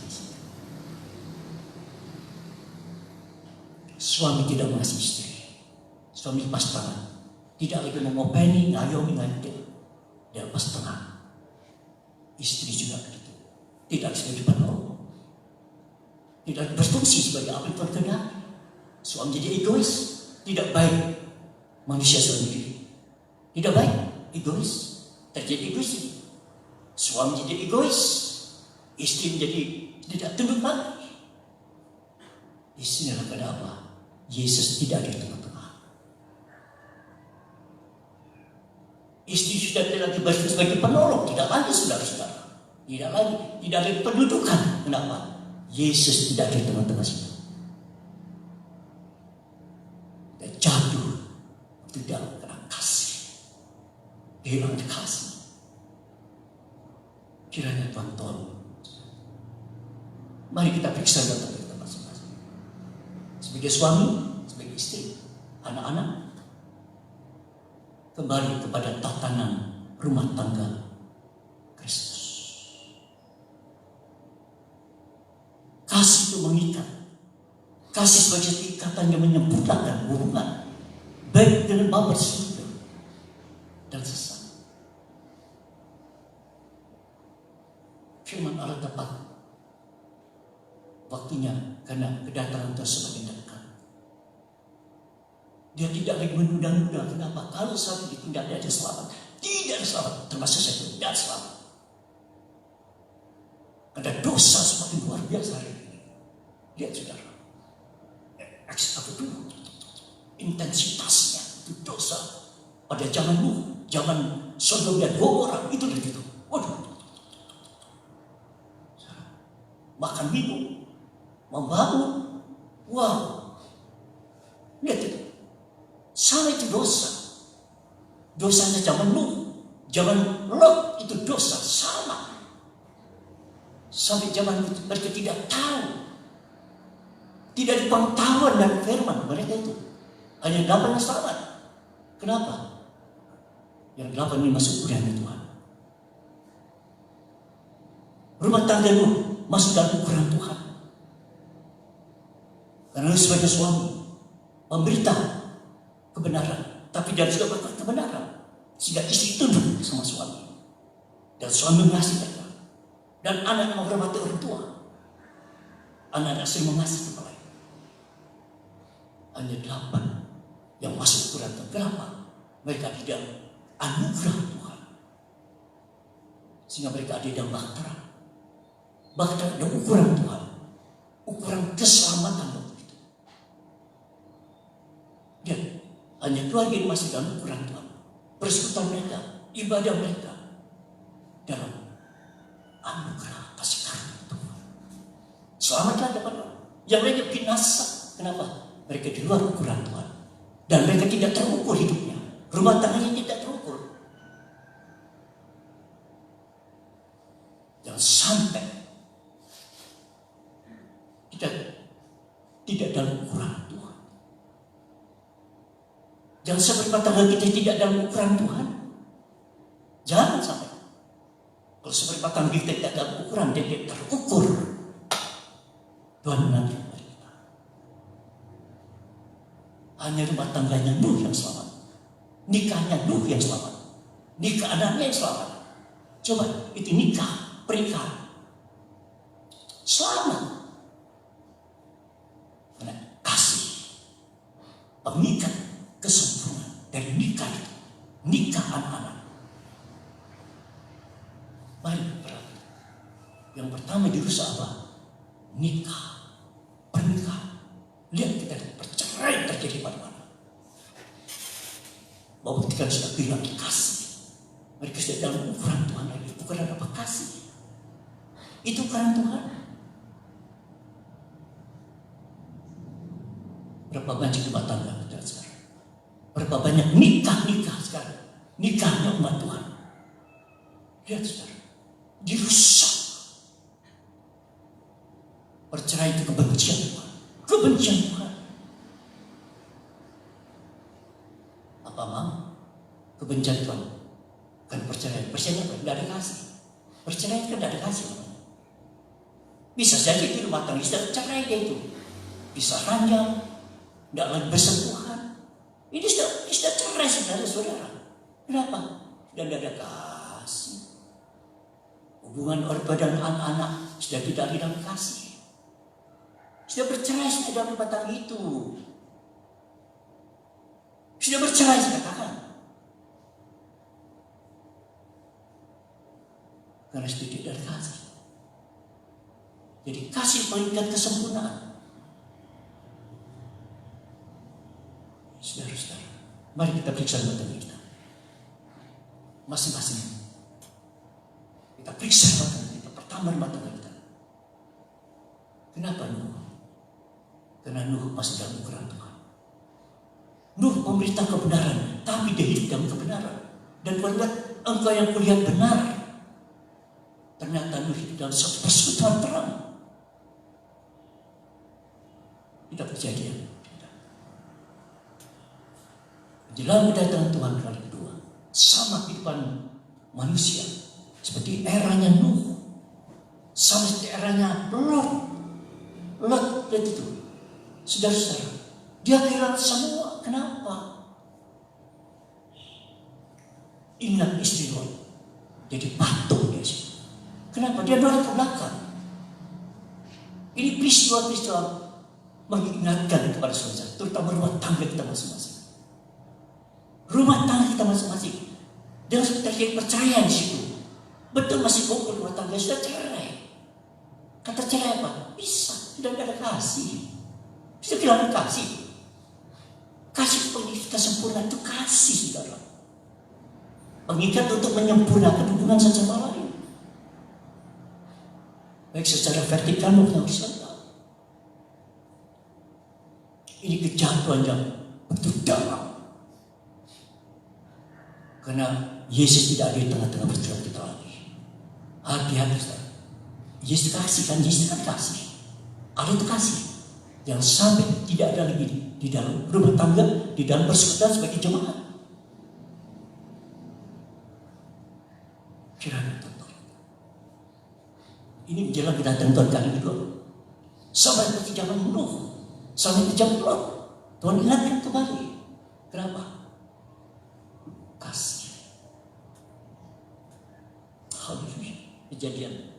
Suami tidak mengasihi istri. Suami lepas tangan. Tidak lagi mengopeni, ngayomi, ngajak. Dia lepas tangan. Istri juga begitu. Tidak sebagai penolong. Tidak berfungsi sebagai apa yang Tuhan kehendaki. Suami jadi egois. Tidak baik. Manusia sendiri. Tidak baik. Egois. Terjadi egois. Suami jadi egois. Istri menjadi tidak tunduk lagi. Di sinilah kenapa Yesus tidak ada di tengah-tengah. Istri sudah tidak lagi berfungsi sebagai penolong, tidak lagi saudara-saudara. Tidak lagi, tidak ada pendudukan. Kenapa? Yesus tidak ada di tengah-tengah situ. Dan jatuh tidak kena kasih. Hilang kasih. Kiranya Tuhan tolong. Mari kita periksa data kita masing-masing. Sebagai suami, sebagai istri, anak-anak, kembali kepada tatanan rumah tangga Kristus. Kasih itu mengikat. Kasih sebagai ikatan yang menyempurnakan hubungan baik dengan Bapa di surga dan sesama. Firman Allah tepat waktunya karena kedatangan Tuhan semakin dekat. Dia tidak lagi menunda-nunda. Kenapa? Kalau saat ini tidak ada selamat, tidak ada selamat, termasuk saya tidak selamat. Ada dosa semakin luar biasa hari ini. Lihat saudara, apa itu? Intensitasnya itu dosa. Pada zaman Nuh, zaman Sodom dan Gomora itu begitu. Waduh. Makan minum, membangun, wow, lihat itu, sama itu dosa. Dosanya zaman Nuh, zaman Lot itu dosa sama. Sampai zaman itu mereka tidak tahu, tidak ada pengetahuan dan firman mereka itu. Hanya 8 yang selamat. Kenapa? Yang 8 ini masuk ukuran Tuhan. Rumah tangga Nuh masuk dalam ukuran Tuhan. Karena sebagai suami memberita kebenaran, tapi dia juga berkata kebenaran. Sehingga istri tunduk sama suami. Dan suami mengasihi mereka. Dan anak menghormati orang tua. Anak-anak sering mengasihi kepala. Hanya 8 yang masuk ukuran Tuhan. Kenapa? Mereka tidak anugerah Tuhan. Sehingga mereka ada dalam bahtera. Bahtera ada ukuran Tuhan. Ukuran keselamatan waktu itu. Dan hanya keluarga yang masih dalam ukuran Tuhan. Persekutuan mereka, ibadah mereka dalam anugerah kasih karunia Tuhan. Selamatlah dapat orang. Yang mereka binasa. Kenapa? Mereka di luar ukuran Tuhan. Dan mereka tidak terukur hidupnya. Rumah tangganya tidak terukur. Jangan sampai kita tidak dalam ukuran Tuhan. Jangan sampai rumah tangga kita tidak dalam ukuran Tuhan. Jangan sampai. Kalau sampai rumah tangga kita tidak dalam ukuran, dia tidak terukur. Tuhan menanti kita. Hanya rumah tangganya Nuh yang selamat. Nikahnya Nuh yang selamat. Nikah anaknya yang selamat. Coba itu nikah, pernikahan. Selamat. Karena kasih. Pengikat kesempurnaan dari nikah itu. Nikah anak-anak. Mari berarti. Yang pertama dirusak apa? Nikah. Pernikahan. Lihat kita perceraian terjadi pada mana. Bahwa ketika sudah bilang kasih, mereka sudah dalam ukuran Tuhan lagi. Ukuran apa? Kasih. Itu ukuran Tuhan. Berapa banyak rumah tangga kita sekarang? Berapa banyak nikah sekarang? Nikahnya umat Tuhan. Lihat saudara, dirusak. Perceraian itu kebencian Tuhan. Kebencian Tuhan. Apa mau? Kebencian Tuhan. Kan perceraian. Perceraian apa? Tidak ada kasih. Perceraian kan tidak ada kasih. Bisa jadi di rumah tangga sudah cerai dia itu. Bisa ranjang. Tidak lagi bersentuhan. Ini sudah cerai saudara-saudara. Kenapa? Sudah tidak ada kasih. Hubungan orang tua dan anak-anak sudah tidak ada dalam kasih. Sudah bercerai sudah dalam rumah tangga itu. Sudah bercerai saya katakan. Karena sudah tidak ada kasih. Jadi kasih mengikat kesempurnaan. Saudara-saudara, mari kita periksa rumah tangga kita. Masing-masing. Kita periksa rumah tangga kita. Pertama rumah tangga kita. Kenapa Nuh? Karena Nuh masih dalam ukuran Tuhan. Nuh memberitahu kebenaran, tapi dia hidup dalam kebenaran. Dan melihat engkau yang kulihat benar. Ternyata Nuh hidup dalam suatu persekutuan terang. Tidak kejadian. Jelang kedatangan Tuhan kali kedua, sama kehidupan manusia seperti eranya Nuh, sama seperti eranya Lot. Lot itu, saudara-saudara, dia kehilangan semua. Kenapa? Ingat istri Lot, jadi patung dia sih. Kenapa? Dia nolak ke belakang. Ini peristiwa-peristiwa mengingatkan kepada saudara, terutama rumah tangga kita masing-masing. Rumah tangga kita masing-masing. Jangan sampai terjadi perceraian di situ. Betul masih kumpul rumah tangga sudah cerai. Kata cerai apa? Bisa. Sudah tidak ada kasih. Sudah kehilangan kasih. Kasih pengikat sempurna itu kasih saudara. Pengikat untuk menyempurnakan hubungan satu sama lain. Baik secara vertikal maupun horizontal. Ini kejatuhan yang betul dalam. Karena Yesus tidak ada di tengah-tengah perjuangan kita lagi. Hati-hati saudara. Yesus kasih kan, Yesus kan kasih. Allah itu kasih. Yang sampai tidak ada lagi di dalam rumah tangga, di dalam persekutuan sebagai jemaat. Kiranya tonton. Ini menjelang kedatangan Tuhan kali kedua. Sampai ke zaman Nuh, sampai ke zaman Lot. Tuhan ingatkan kembali. Kenapa? Kasih. kejadian.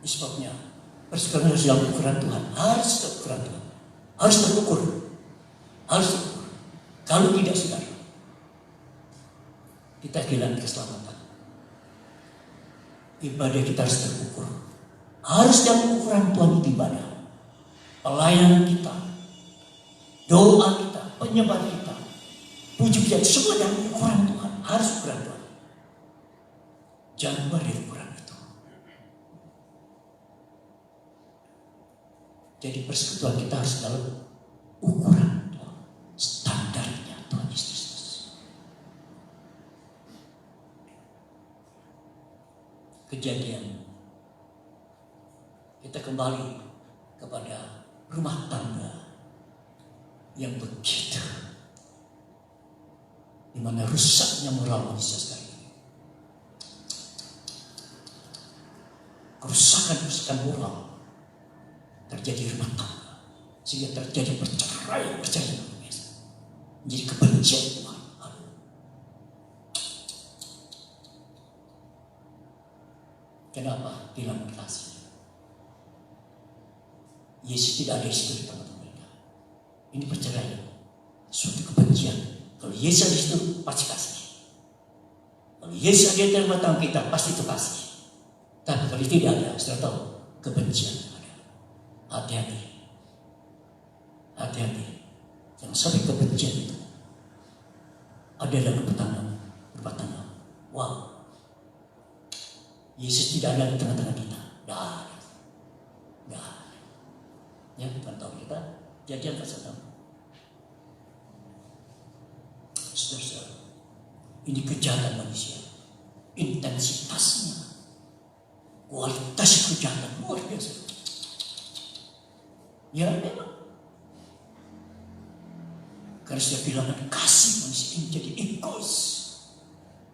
Sebabnya persekalian harus dalam ukuran Tuhan, harus dalam ukuran Tuhan, harus terukur, harus terukur. Kalau tidak, saudara, kita kehilangan keselamatan. Ibadah kita harus terukur, harus dalam ukuran Tuhan ibadah. Pelayanan kita, doa kita, penyembah kita, puji-pujian semua dalam ukuran Tuhan, harus ukuran Tuhan. Jangan keluar dari ukuran itu. Jadi persekutuan kita harus dalam ukuran Tuhan, standarnya Tuhan Yesus. Kejadian, kita kembali kepada rumah tangga yang begitu, di mana rusaknya moral manusia sekarang ini. Kerusakan moral terjadi di rumah tangga, sehingga terjadi perceraian luar biasa, menjadi kebencian Tuhan. Kenapa? Kehilangan kasih. Yesus tidak ada di situ di tengah-tengah mereka. Ini perceraian, suatu kebencian. Kalau Yesus ada di situ, pasti kasih. Kalau Yesus ada di tengah-tengah kita, pasti itu kasih. Tapi kalau tidak ada, sudah tahu, kebencian ada. Hati-hati. Hati-hati. Jangan sampai kebencian itu ada dalam rumah tangga. Wow. Yesus tidak ada di tengah-tengah kita. Dah. Ya, bukan tahu kita jadian pasal 6. Saudara, ini kejahatan manusia. Intensitasnya, kualitas kejahatan luar biasa. Ya memang. Karena sudah kehilangan kasih, manusia ini jadi egois,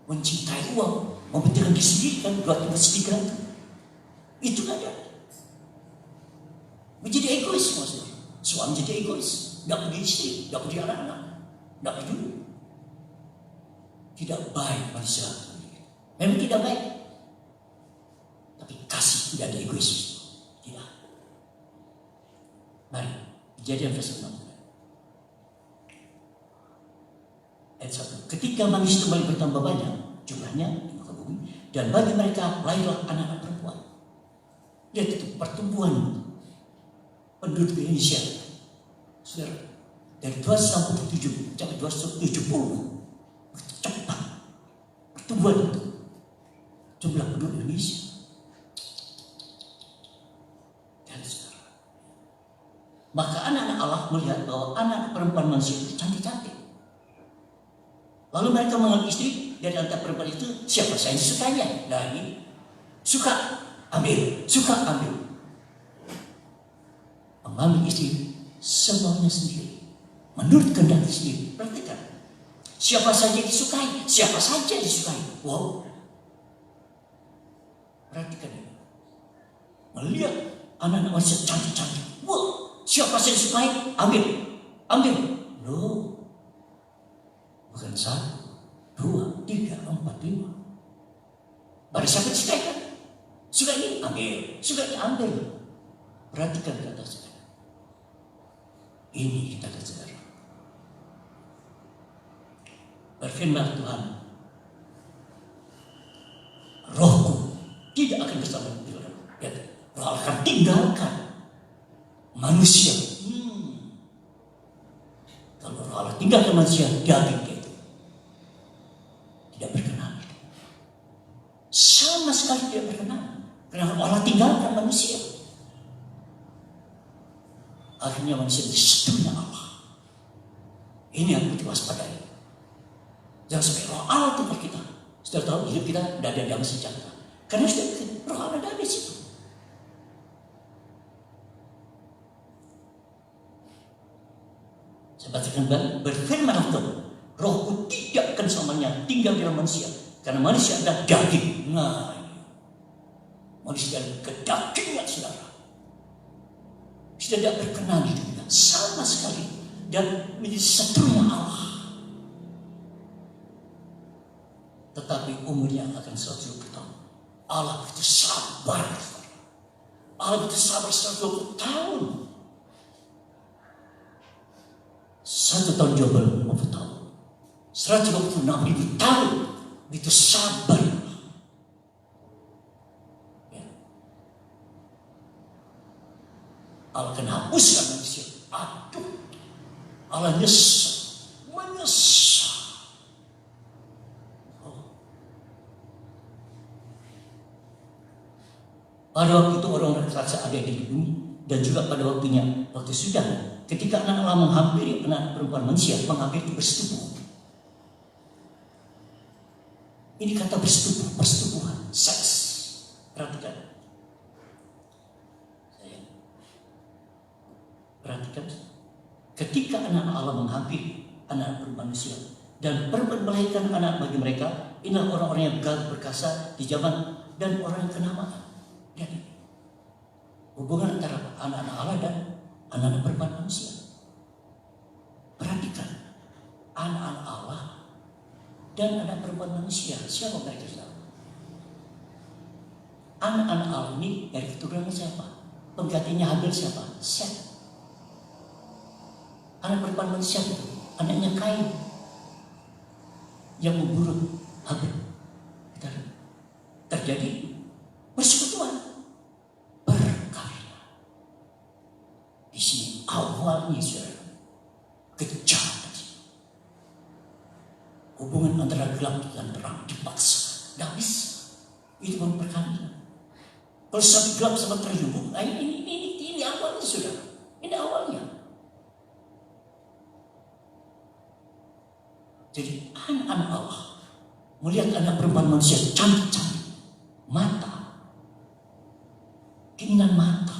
mencintai uang, mementingkan diri sendiri, kan 2:3 itu kan ada. Menjadi egois maksudnya. Suami jadi egois, tidak peduli istri, tidak peduli anak-anak, tidak peduli. Tidak baik manusia. Memang tidak baik. Tapi kasih tidak ada egois. Tidak. Mari, Kejadian pasal 6. Ayat 1. Ketika manusia kembali bertambah banyak jumlahnya di muka bumi, dan bagi mereka lahirlah anak-anak perempuan. Lihat itu pertumbuhan penduduk Indonesia, saudara, dari 267 sampai 270 cepat pertumbuhan itu jumlah penduduk Indonesia. Dan saudara, maka anak-anak Allah melihat bahwa anak perempuan manusia itu cantik-cantik. Lalu mereka mengambil istri dari antara perempuan itu, siapa saja sukanya. Nah ini suka ambil, suka ambil. Mengambil istri semaunya sendiri, menurut kehendak sendiri. Perhatikan, siapa saja disukai, siapa saja disukai. Wow, perhatikan ini. Melihat anak-anak manusia cantik-cantik. Wow, siapa saja disukai, ambil, ambil. Loh, bukan 1, 2, 3, 4, 5. Baru siapa disukai kan? Suka ini ambil, suka ini ambil. Perhatikan kata saudara. Ini kita saudara. Berfirman Tuhan, rohku tidak akan bersama dengan roh akan tinggalkan manusia. Kalau roh Allah tinggalkan manusia, daging itu tidak berkenan. Sama sekali tidak berkenan. Karena roh Allah tinggalkan manusia. Akhirnya manusia disetunya Allah. Ini yang perlu diwaspadai. Jangan sampai roh Allah tinggal kita. Sudah tahu hidup kita tidak ada damai sejahtera. Karena sudah roh Allah ada di situ. Saya bacakan kembali. Berfirmanlah Tuhan, rohku tidak akan selamanya tinggal di dalam manusia. Karena manusia adalah daging. Nah, manusia adalah kedagingan saudara. Sudah tidak berkenan di dunia sama sekali dan menjadi setunya Allah. tetapi umurnya akan 120 tahun. Allah itu sabar. Allah itu sabar 120 tahun. 1 tahun juga belum 50 tahun. 126.000 tahun. Itu sabar. Ya. Allah akan hapuskan manusia. Aduh. Allah menyesal. Pada waktu itu orang raksasa ada di bumi, dan juga pada waktunya, waktu sudah, ketika anak Allah menghampiri anak perempuan manusia, menghampiri itu bersetubuh. Ini kata bersetubuh, persetubuhan, seks. Perhatikan. Perhatikan. Ketika anak Allah menghampiri anak perempuan manusia, dan perempuan melahirkan anak bagi mereka, inilah orang-orang yang gagah perkasa di zaman dan orang yang kenamaan. Jadi, hubungan antara anak-anak Allah dan anak-anak perempuan manusia. Perhatikan, anak-anak Allah dan anak perempuan manusia. Siapa mereka? Anak-anak Allah ini dari keturunan siapa? Penggantinya Habil siapa? Set. Anak perempuan manusia itu anaknya Kain yang memburu Habil. Terjadi persekutuan. Di sini awalnya saudara, kejahatan. Hubungan antara gelap dan terang dipaksa, tidak bisa. Itu baru perkawinan. Kalau sampai gelap sama terang hubung, ini awalnya saudara. Ini awalnya. Jadi anak-anak Allah melihat anak perempuan manusia cantik-cantik, mata, keinginan mata.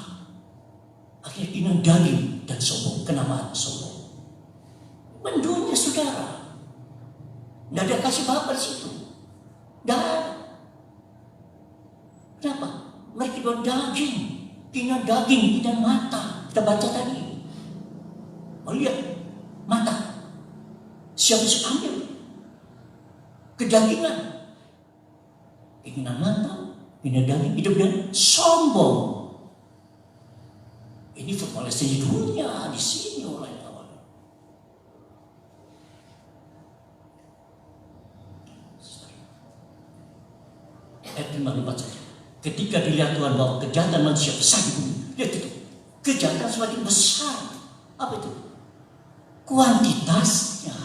Akhirnya keinginan daging dan sombong, kenamaan sombong. Mendunia saudara. Tidak ada kasih bapak di situ. Tidak ada. Kenapa? Mereka jual daging. Keinginan daging, keinginan mata. Kita baca tadi. Melihat mata. Siapa yang ambil? Kedagingan. Keinginan mata, keinginan daging, hidup dan sombong. Ini formalisasi dunia di sini oleh awal. Ayat 54 saja. Ketika dilihat Tuhan bahwa kejahatan manusia besar di bumi, lihat itu, kejahatan semakin besar. Apa itu? Kuantitasnya.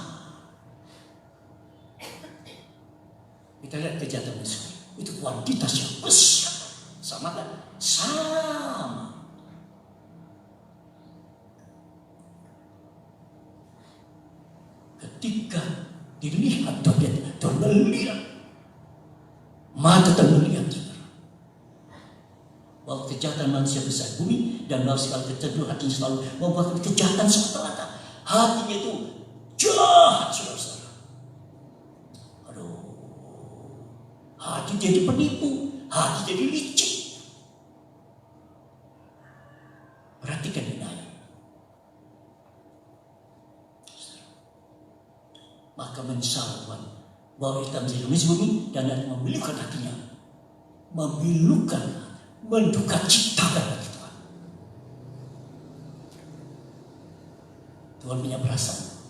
Kita lihat kejahatan manusia itu kuantitasnya besar. Sama kan? Sama. Ketika dilihat Tuhan melihat, mata Tuhan melihat bahwa kejahatan manusia besar bumi dan bahwa segala kecenderungan hatinya selalu membuat kejahatan semata-mata. Hatinya itu jahat, saudara-saudara. Aduh, hati jadi penipu, hati jadi licik. Perhatikan ini ayat. Maka menyesal Tuhan bahwa kita menjadi manusia bumi dan memilukan hatinya, menduka citakan hati Tuhan. Tuhan punya perasaan.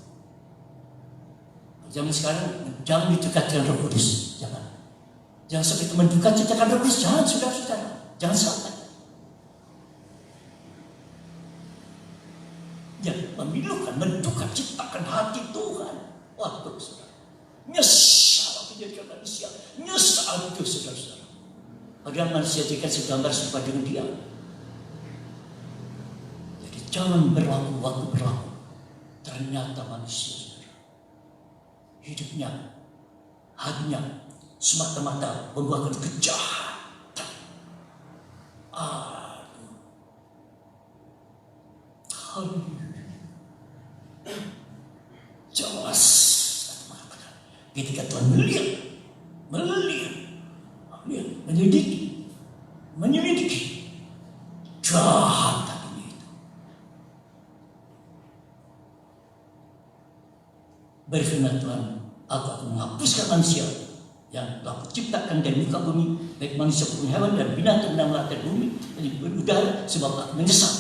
Zaman sekarang jangan didekat dengan Roh Kudus, jangan sampai itu menduka citakan Roh Kudus, jangan saudara-saudara, jangan sampai. Yang memilukan, menduka citakan hati Tuhan. Wah, saudara, nyesal menjadikan manusia, nyesal itu saudara-saudara. Agar manusia jadikan segambar serupa dengan dia. Jadi jangan berlaku waktu berlaku. Ternyata manusia saudara, hidupnya, hatinya semata-mata membuahkan kejahatan. Jelas mengatakan ketika Tuhan melihat, menyelidiki jahat dunia itu. Berfirman Tuhan, aku akan menghapuskan manusia yang telah kuciptakan dari muka bumi, baik manusia maupun hewan dan binatang dan melata bumi dan di udara, sebab aku menyesal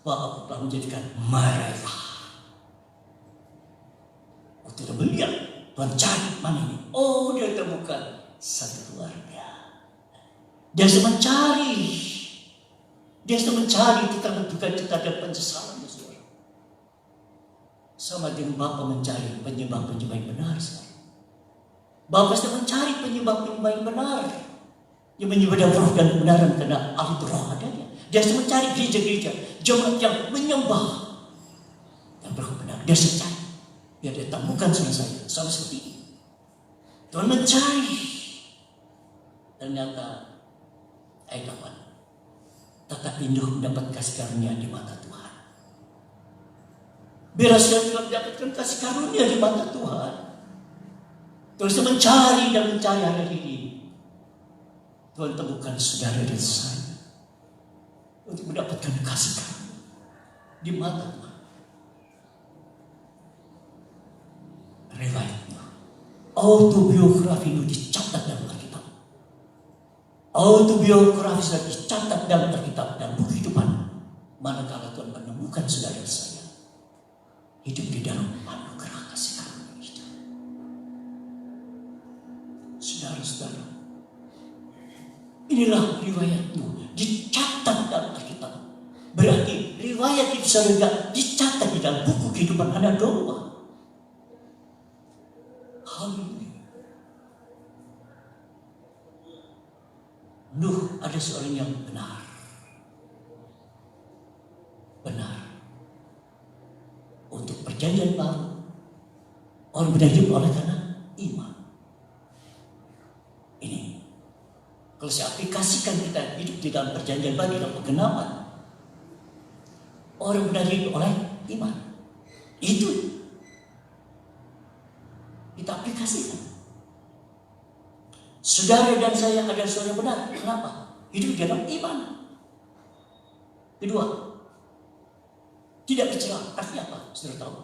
bahwa aku telah menjadikan mereka. Waktu dia melihat, Tuhan cari mana ini? Oh, dia temukan satu keluarga. Dia sedang mencari. Dia sedang mencari tentang duka cita dan penyesalan. Sama dengan Bapa mencari penyembah-penyembah yang benar. Bapa sedang mencari penyembah-penyembah yang benar, yang menyembah roh dan kebenaran karena Allah itu roh adanya. Dia sedang mencari gereja-gereja jemaat yang menyembah dan roh benar. Dia sedang mencari. Biar dia temukan selesai sama seperti ini. Tuhan mencari. Ternyata kawan, tetap rindu mendapat kasih karunia di mata Tuhan. Biar saya juga mendapatkan kasih karunia di mata Tuhan. Terus mencari dan mencari hari ini. Tuhan temukan saudara dan saya untuk mendapatkan kasih karunia di mata Tuhan. Riwayatnya, autobiografi itu dicatat dalam Alkitab. Autobiografi sudah dicatat dalam Alkitab dan buku kehidupan. Manakala Tuhan menemukan saudara dan saya hidup di dalam anugerah kasih karunia itu. Saudara-saudara, inilah riwayatmu dicatat dalam Alkitab. Berarti riwayat itu saudara dicatat di dalam buku kehidupan anak domba. Haleluya. Nuh ada seorang yang benar. Untuk perjanjian baru, orang benar hidup oleh karena iman. Ini kalau saya aplikasikan kita hidup di dalam perjanjian baru, dalam penggenapan, orang benar hidup oleh iman. Itu kita aplikasikan. Saudara dan saya adalah saudara benar. Kenapa? Hidup di dalam iman. Kedua, tidak bercelah. Artinya apa? Saudara tahu?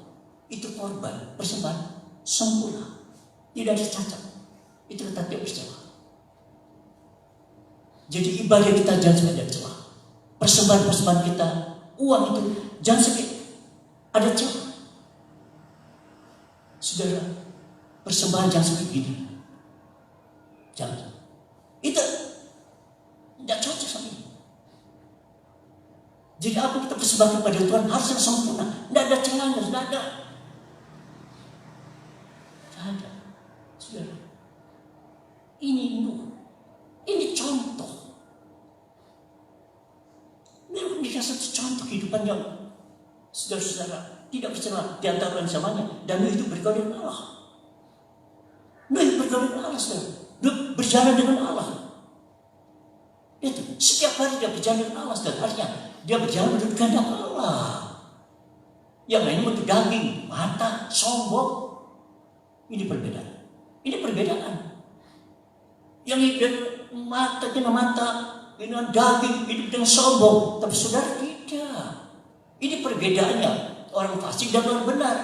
Itu korban, persembahan sempurna. Tidak ada cacat. Itu kata tidak bercelah. Jadi ibadah kita jangan sampai ada celah. Persembahan-persembahan kita, uang itu jangan sampai ada celah. Saudara, persembahan jangan sampai begini. Jangan. Itu tidak cocok sama ini. Jadi apa kita persembahkan kepada Tuhan harus sempurna. Tidak ada celahnya, tidak ada. Tidak ada. Saudara, ini contoh. Ini satu contoh kehidupan yang saudara-saudara tidak bercelah di antara samanya. Dan itu bergaul dengan Allah. Itu bergaul dengan Allah, saudara. Berjalan dengan Allah. Itu setiap hari dia berjalan dengan Allah, saudara. Artinya dia berjalan menurut kehendak Allah. Yang lain untuk daging, mata, sombong. Ini perbedaan. Ini perbedaan. Yang hidup mata dengan mata, dengan daging, hidup dengan sombong. Tapi saudara tidak. Ini perbedaannya. Orang fasik dan orang benar.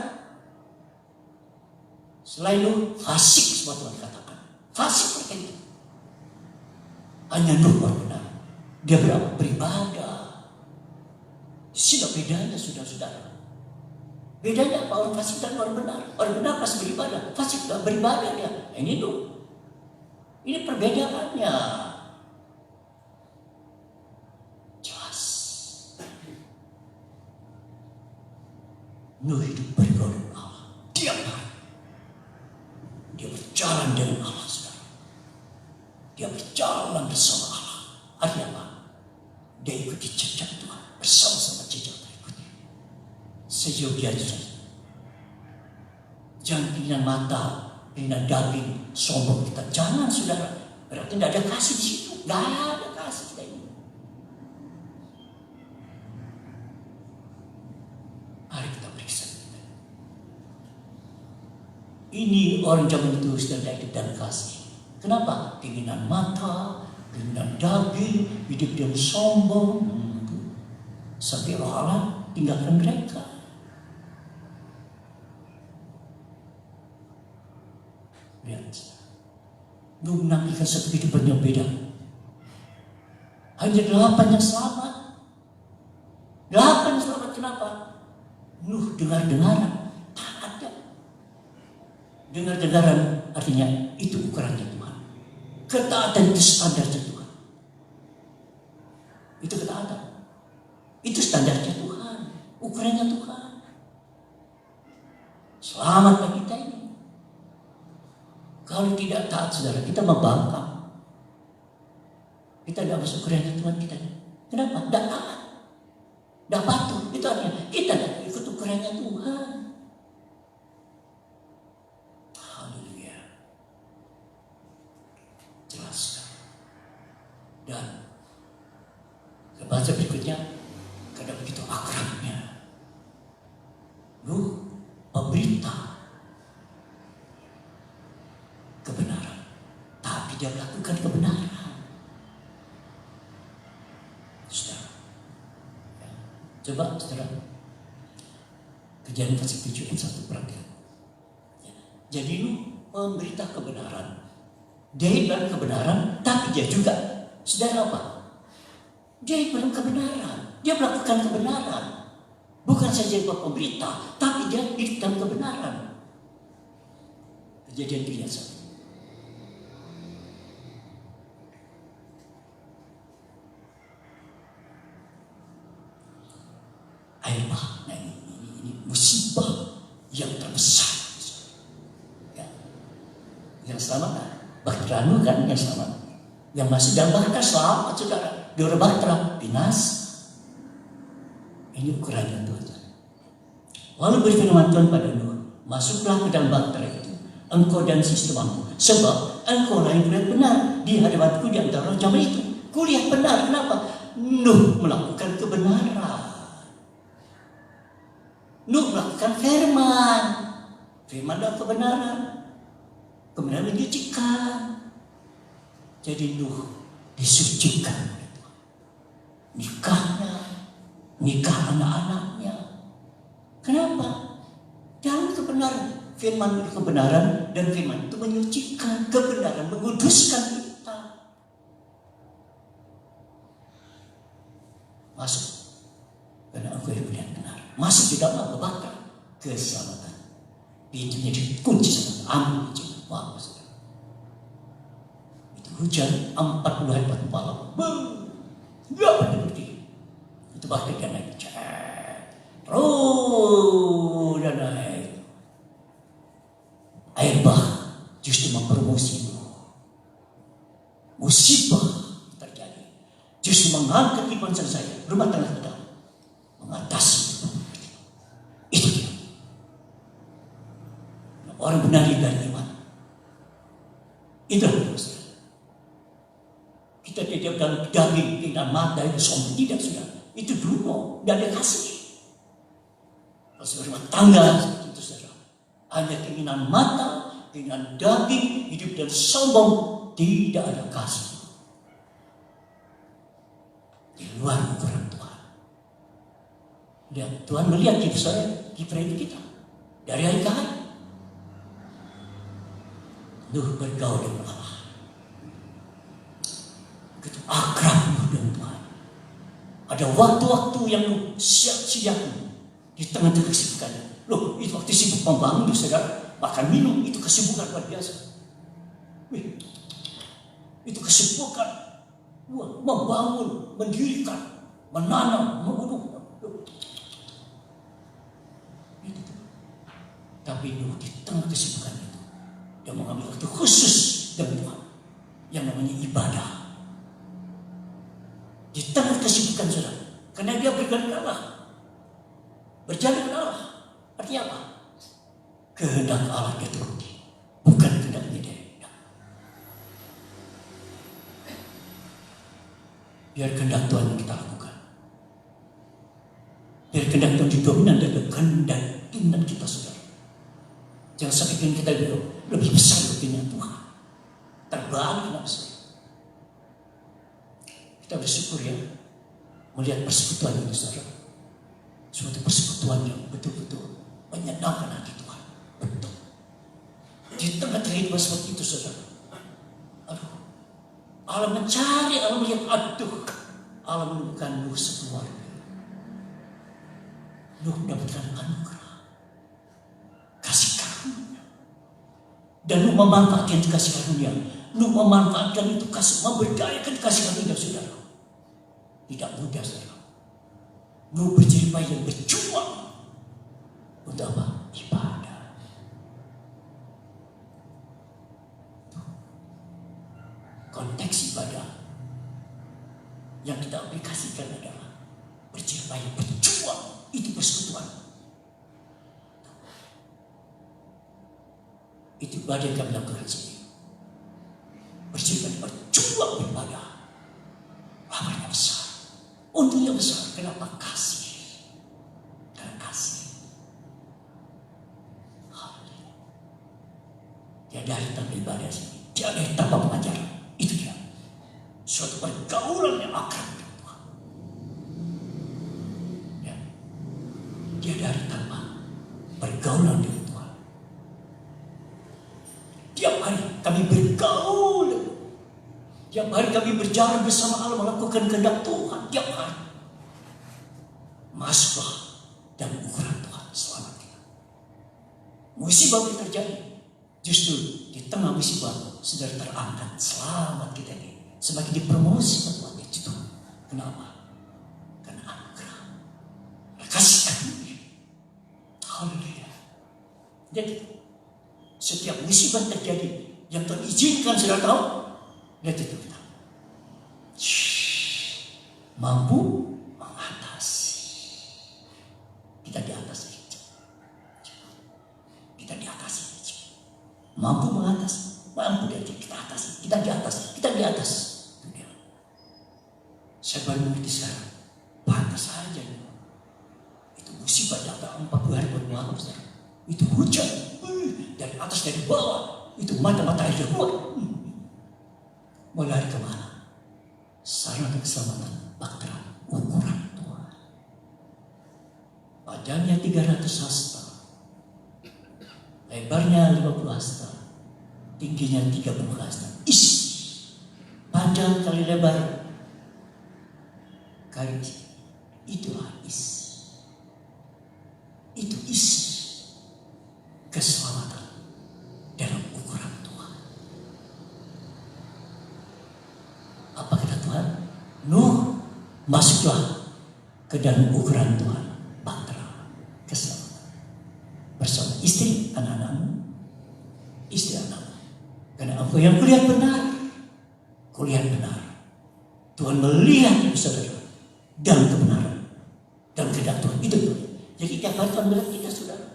Selain itu fasik semua Tuhan katakan. Fasik mereka itu. Hanya Nuh orang benar. Dia beribadah. Sudah bedanya saudara-saudara. Bedanya apa orang fasik dan orang benar? Orang benar pasti beribadah. Fasik tidak beribadah dia. Ini Nuh. Ini perbedaannya. Jelas. Nuh hidup bergaul dengan Allah. Tiap hari. Dia berjalan dengan Allah, saudara. Dia berjalan bersama Allah. Artinya apa? Dia ikuti jejak Tuhan. Bersama-sama jejak berikutnya. Sejauh dia saja. Jangan keinginan mata, keinginan daging, sombong kita. Jangan, saudara. Berarti tidak ada kasih di situ. Tidak ada kasih kita ini. Mari kita periksa. Ini orang zaman itu sudah tidak ada kasih. Kenapa? Keinginan mata, keinginan daging, hidup yang sombong. Sampai roh Allah tinggalkan mereka. Lihat. Nuh menampilkan satu kehidupan yang beda. Hanya 8 yang selamat. 8 yang selamat, kenapa? Nuh dengar-dengaran, taat ya. Dengar-dengaran artinya itu ukurannya Tuhan. Ketaatan itu standarnya Tuhan. Itu ketaatan. Itu standarnya Tuhan. Ukurannya Tuhan. Selamat bagi kita ini. Kalau tidak taat saudara, kita membangkang. Kita tidak masuk ukurannya Tuhan kita. Kenapa? Tidak taat. Tidak patuh. Itu artinya kita tidak ikut ukurannya Tuhan. Haleluya. Jelas. Dan bahasa berikutnya, karena begitu akrabnya, Nuh memberita kebenaran, tapi dia melakukan kebenaran. Saudara, ya. Coba saudara, Kejadian pasal 7 ayat 1 perhatian. Ya. Jadi Nuh memberita kebenaran, dia bilang kebenaran, tapi dia juga, saudara apa? Dia bilang kebenaran, dia melakukan kebenaran. Bukan saja buat pemberita, tapi dia hidup dalam kebenaran. Kejadian 3 ayat 1. Air bah, nah ini musibah yang terbesar. Ya. Yang selamat, Bahtera Nuh kan yang selamat. Yang masih dalam Bahtera selamat saudara. Di orang Bahtera binasa. Ini ukurannya Tuhan. Lalu berfirman Tuhan pada Nuh, masuklah ke dalam Bahtera itu, engkau dan sistemamu, sebab engkau lah yang kulihat benar di hadapanku di antara orang zaman itu. Kulihat benar, kenapa? Nuh melakukan kebenaran. Nuh melakukan firman. Firman adalah kebenaran. Kebenaran menyucikan. Jadi Nuh disucikan oleh Tuhan. Nikahnya, nikah anak-anaknya. Kenapa? Dalam kebenaran. Firman itu kebenaran, dan firman itu menyucikan. Kebenaran menguduskan kita. Masuk. Karena aku yang benar. Masuk di dalam Bahtera. Keselamatan. Pintunya dikunci sama amin. Wah, itu hujan 40 hari 40 malam. Gak pernah berhenti. Itu Bahtera dia naik. Terus dia naik. Air bah justru mempromosi musibah terjadi. Justru mengangkat kehidupan saya. Rumah tangga kita mengatasi itu dia. Orang benar dari iman. Itulah dosa. Kita tidak dalam daging dengan mata itu sombong, tidak sudah. Itu dulu tidak ada kasih. Kalau rumah tangga itu saja. Hanya keinginan mata, keinginan daging, hidup dan sombong, tidak ada kasih. Di luar ukuran Tuhan. Dan Tuhan melihat hidup saya, kiprah kita dari hari ke hari. Nuh bergaul dengan Allah. Begitu akrab Nuh dengan Tuhan. Ada waktu-waktu yang Nuh siap-siap di tengah-tengah kesibukannya. Loh, itu waktu sibuk membangun, saudara. Makan minum, itu kesibukan luar biasa. Itu kesibukan. Membangun, mendirikan, menanam, membunuh. Tapi Nuh di tengah kesibukan itu, dia mengambil waktu khusus dengan Tuhan yang namanya ibadah. Di tengah kesibukan saudara, karena dia berjalan ke Allah, berjalan ke Allah, artinya apa? Kehendak Allah dia turuti, bukan kehendaknya dia. Biar kehendak Tuhan yang kita lakukan. Biar kehendak Tuhan didominan dari kehendak keinginan kita saudara. Jangan sampai keinginan kita lebih besar dari keinginan Tuhan. Terbalik kenapa saudara? Kita bersyukur ya melihat persekutuan ini saudara. Suatu persekutuan yang betul-betul menyenangkan hati Tuhan. Betul. Di tengah kehidupan seperti itu saudara, Allah mencari, Allah melihat, aduh, Allah menemukan Nuh sekeluarga. Nuh mendapatkan anugerah, kasih karunia. Dan Nuh memanfaatkan itu kasih karunia. Nuh memanfaatkan itu kasih, memberdayakan kasih karunia, saudara. Tidak mudah, saudara. Nuh berjeripaya berjuang untuk apa? Ibadah. Konteks ibadah yang kita aplikasikan adalah berjeripaya berjuang, itu persekutuan. Itu ibadah yang kami lakukan sini. Berjeripaya berjuang beribadah. Amalnya besar, untungnya besar. Kenapa? Kasih. Karena kasih. Tiada hari tanpa ibadah sini. Tiada hari tanpa pengajaran. Itu dia. Suatu pergaulan yang akrab dengan Tuhan. Ya. Tiada hari tanpa pergaulan dengan Tuhan. Tiap hari kami bergaul. Tiap hari kami berjalan bersama Allah melakukan kehendak Tuhan. Tiap hari. Masuklah dalam ukuran Tuhan selamat kita. Musibah yang terjadi. Justru di tengah musibah sudah terangkat selamat kita ini. Semakin dipromosi Tuhan itu. Kenapa? Karena anugerah. Kasih karunia. Haleluya. Jadi setiap musibah terjadi yang terizinkan, sudah tahu. Lihat itu kita. Mampu mengatasi. Kita di atas saja. Kita di atas saja. Mampu mengatasi. Mampu dari kita atas. Kita di atas. Kita di atas. Saya baru mengerti sekarang. Pantas saja. Itu musibah datang 40 hari bermalam. Itu hujan. Dari atas dari bawah. Itu mata-mata air keluar. Mau lari kemana? Sarana keselamatan baktera ukuran Tuhan. Panjangnya 300 hasta, lebarnya 50 hasta, tingginya 30 hasta. Isi panjang kali lebar kali itulah isi. Itu isi keselamatan dalam ukuran Tuhan. Apa kata Tuhan? Nuh, masuklah ke dalam ukuran Tuhan. Bahtera, keselamatan. Bersama istri, anak-anakmu. Istri anakmu. Karena apa yang kulihat benar. Kulihat benar. Tuhan melihat itu saudara. Dalam kebenaran. Dalam kehendak Tuhan. Itu Tuhan. Jadi tiap hari Tuhan melihat kita saudara.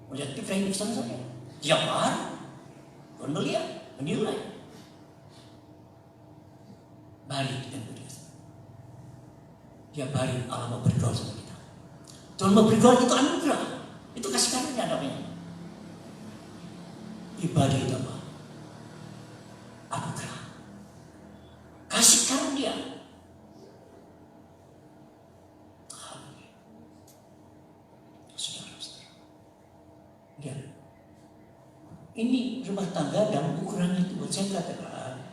Melihat kita hidup sama saya. Tiap hari. Tuhan melihat. Menilai. Mari kita berdoa. Tiap hari Allah mau berdoa sama kita. Tuhan mau berdoa itu anugerah. Itu kasih karunia namanya. Ibadah itu apa? Anugerah. Kasih karunia. Saudara-saudara. Lihat. Ini rumah tangga dalam ukurannya Tuhan. Saya katakan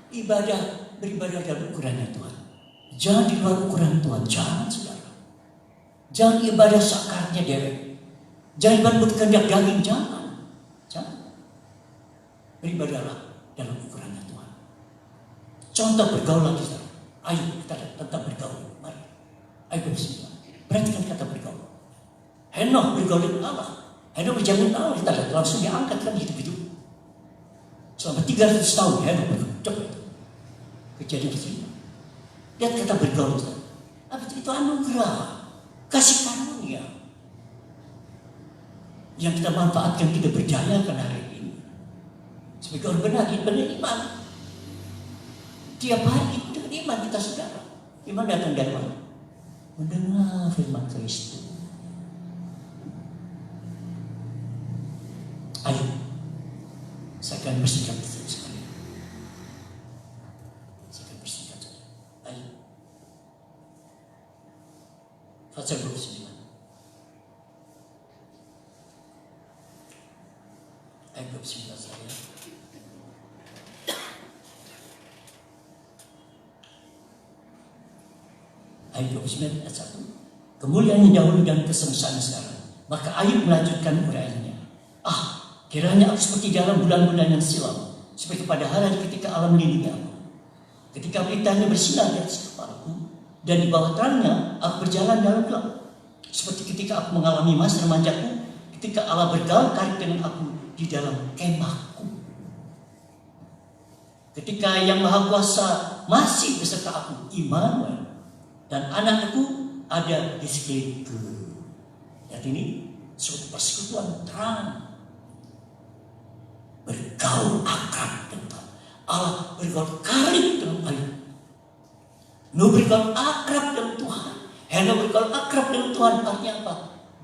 ibadah, beribadah dalam ukurannya Tuhan. Jangan di luar ukuran Tuhan. Jangan saudara. Jangan ibadah sakarnya dewek. Jangan ibadah berkehendak daging. Jangan. Jangan. Beribadahlah dalam ukurannya Tuhan. Contoh bergaul lagi saudara. Ayo kita tetap bergaul. Mari. Ayo bersama. Perhatikan kata bergaul. Henokh bergaul dengan Allah. Henokh berjalan dengan Allah. Kita langsung diangkat kan hidup-hidup. Selama 300 tahun Henokh bergaul. Coba itu. Kejadian di sini. Lihat kata bergaul. Apa itu anugerah. Kasih karunia. Yang kita manfaatkan, kita berjayakan hari ini. Sebagai orang benar, iman. Tiap hari itu iman kita saudara. Iman datang dari mana? Mendengar firman Kristus. Ayo. Saya akan bersikap sekali. Pasal 29. Ayat 29 saya. ayat 29 ayat 1. Kemuliaannya dahulu dan kesengsaraan sekarang. Maka Ayub melanjutkan uraiannya. Kiranya aku seperti dalam bulan-bulan yang silam, seperti pada hari ketika Allah melindungi aku. Ketika beritanya bersinar di atas kepalaku, dan di bawah terangnya aku berjalan dalam gelap. Seperti ketika aku mengalami masa remajaku, ketika Allah bergaul karib dengan aku di dalam kemahku. Ketika Yang Maha Kuasa masih beserta aku, Immanuel, dan anakku ada di sekelilingku. Lihat ini, suatu persekutuan terang. Bergaul akrab dengan Tuhan. Allah bergaul karib dengan Ayub. Nuh bergaul akrab dengan Tuhan. Hena bergaul akrab dengan Tuhan. Artinya apa?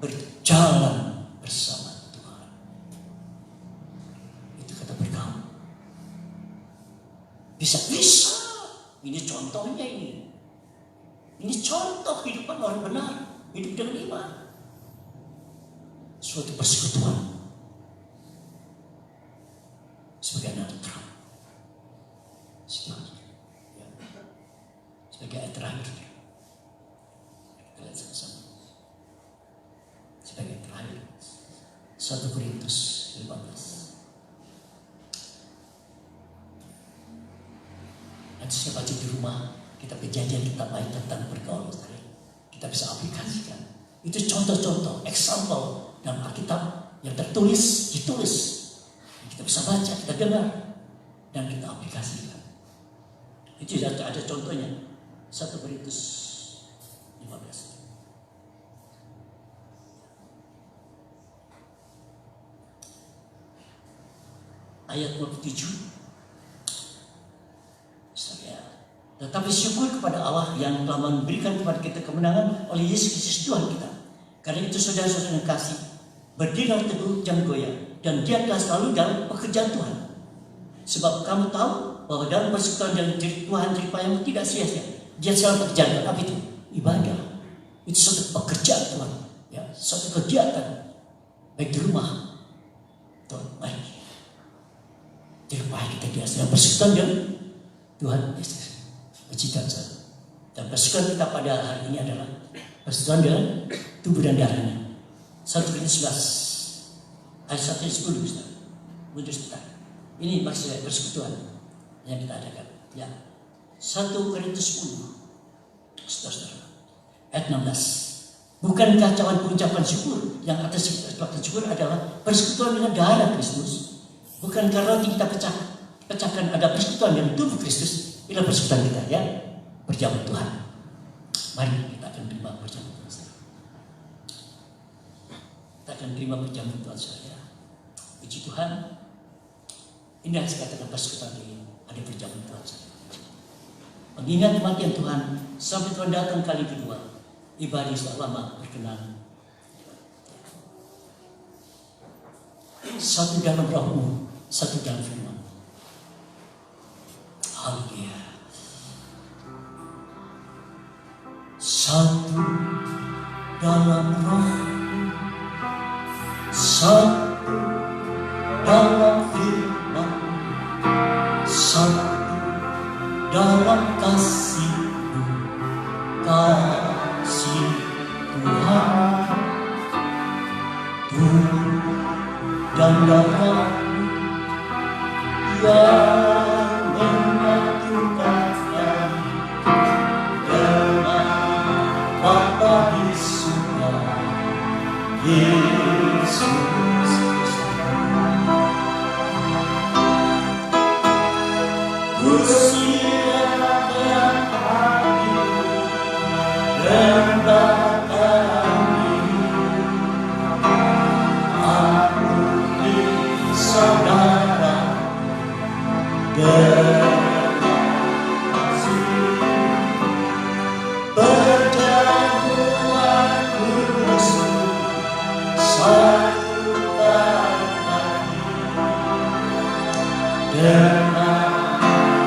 Berjalan bersama Tuhan. Itu kata bergaul. Bisa-bisa. Ini contohnya ini. Ini contoh kehidupan orang benar. Hidup dengan iman. Suatu persekutuan. Sebagai anak terang. Sebagai ayat terakhir. Kita lihat sama-sama. Sebagai terakhir. 1 Korintus 15. Nanti saya baca di rumah. Kita kejadian kita baik tentang bergaul. Kita bisa aplikasikan. Itu contoh-contoh, example dalam Alkitab yang tertulis, ditulis. Kita bisa baca, kita dengar, dan kita aplikasikan. Itu ada contohnya. 1 Korintus 15. Ayat 27. Tetapi syukur kepada Allah yang telah memberikan kepada kita kemenangan oleh Yesus Kristus Tuhan kita. Karena itu saudara-saudara yang kasih, berdirilah teguh, jangan goyah, dan giatlah selalu dalam pekerjaan Tuhan. Sebab kamu tahu bahwa dalam persekutuan dengan Tuhan jeripayamu tidak sia-sia. Dia selalu pekerjaan. Apa itu? Ibadah. Itu suatu pekerjaan Tuhan. Ya, suatu kegiatan. Baik di rumah. Tuhan, baik. Jeripaya kita biasa persekutuan dengan Tuhan Yesus. Puji-Tuhan. Dan persekutuan kita pada hari ini adalah persekutuan dengan tubuh dan darahnya. 1 Korintus 11 ayat 1-10. Mundur sebentar. Ini maksudnya persekutuan yang kita adakan. Ya. 1 Korintus 10. Saudara-saudara. Ayat 16. Bukankah cawan pengucapan syukur yang atas ucapan syukur adalah persekutuan dengan darah Kristus? Bukankah roti kita pecahkan ada persekutuan dengan tubuh Kristus? Inilah persekutuan kita, ya. Berjalan Tuhan. Mari kita akan terima perjamuan Tuhan. Kita akan terima perjamuan Tuhan saya. Puji Tuhan. Ini yang saya katakan persekutuan ini. Ada perjamuan Tuhan saya. Mengingat kematian Tuhan sampai Tuhan datang kali kedua. Ibadah selama berkenan. Satu dalam rohmu, satu dalam firman. Haleluya. Satu dalam roh, satu dalam firman, satu dalam kasih-Mu, kasih Tuhan, tubuh dan darah-Mu yang menyatukan kami dengan Bapa di surga, Yesus Kristus. Ku siapkan hati dan kami, ampuni saudara dengan kasih. Perjamuan Kristus satukan kami dengan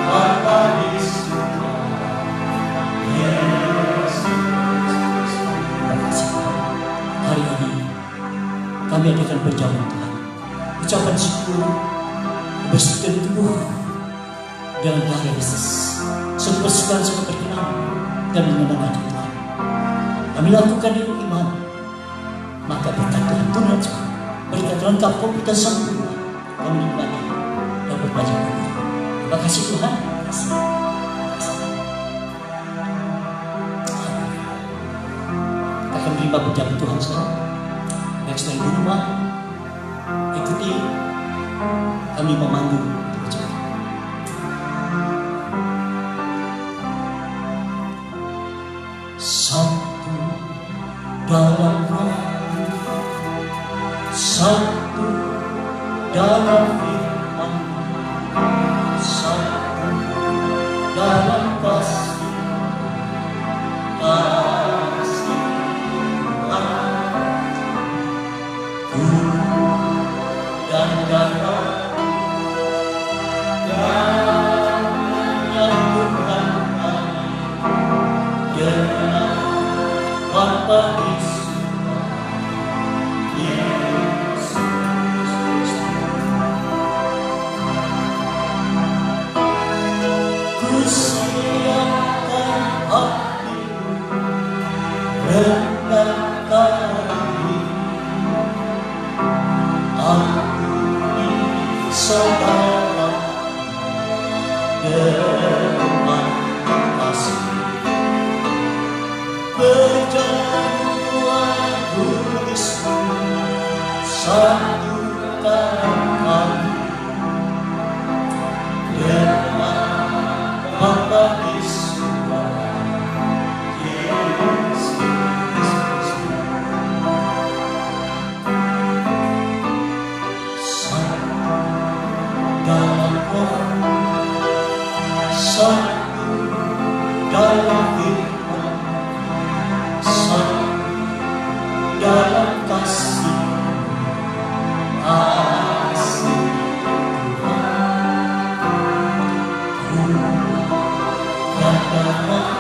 Bapa di surga, Yesus Kristus. Terima kasih Tuhan. Hari ini kami adakan perjamuan Tuhan. Ucapan syukur bersekutu tubuh dengan darah Yesus. Sebuah persekutuan sangat berkenan dan menyenangkan Tuhan. kami lakukan dengan iman, maka berkat Tuhan turun semua. Berkat lengkap kompeten sempurna kami nikmati dan berbanyak berkat. Terima kasih Tuhan. Terima kasih. Kita akan menerima pujian Tuhan sekarang. Baik sedang di rumah, ikuti kami memandu pujian. Satu dalam roh, satu dalam firman, satu dalam kasih Tuhan, dan darah yang menyatukan kami dengan Bapa di surga, Yesus Kristus. Ku siapkan hatiku, rendahkan diri, ampuni saudara dengan kasih. Perjamuan kudusmu satukan kami dengan Bapa di surga, Yesus Kristus. Satu dalam roh, satu dalam firman, satu dalam kasih Tuhan, dan darah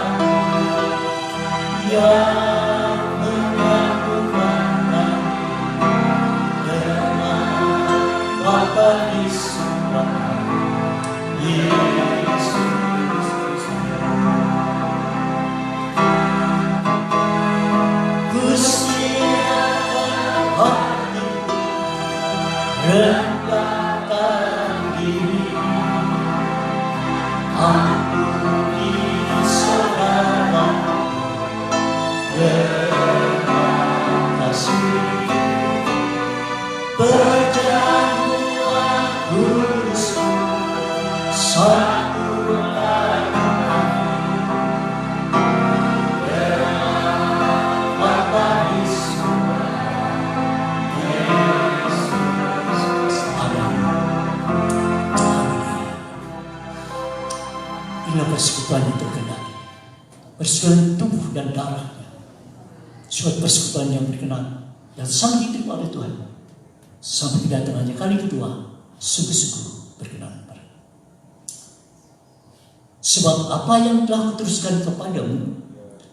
yang menyatukan kami dengan Bapa di surga, Yesus Kristus. Ku siapkan hatiku, rendahkan diri, ampuni saudara dengan kasih. Perjamuan kudusmu satukan kami dengan Bapa di surga, Yesus Kristus. Amin. Inilah persekutuan yang terkenal, persekutuan tubuh dan darahnya, suatu persekutuan yang berkenan dan sangat diterima oleh Tuhan. Sampai kedatangannya kali kedua, sungguh-sungguh berkenan padamu. Sebab apa yang telah kuteruskan kepadamu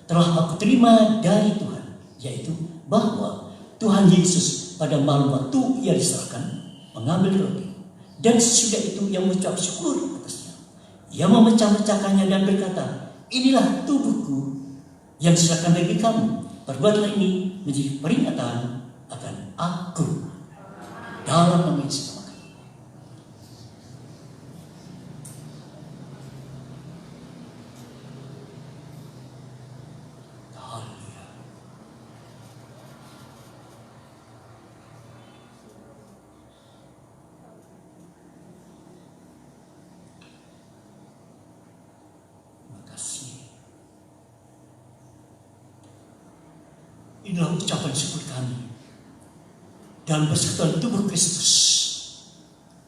telah aku terima dari Tuhan, yaitu bahwa Tuhan Yesus pada malam waktu ia diserahkan mengambil roti, dan sesudah itu ia mengucap syukur atasnya. Ia memecah-mecahkannya dan berkata, inilah tubuhku yang diserahkan bagi kamu. Perbuatlah ini menjadi peringatan akan aku. Dalam nama Yesus. Haleluya. Terima kasih. Inilah ucapan syukur kami dalam persekutuan tubuh Kristus,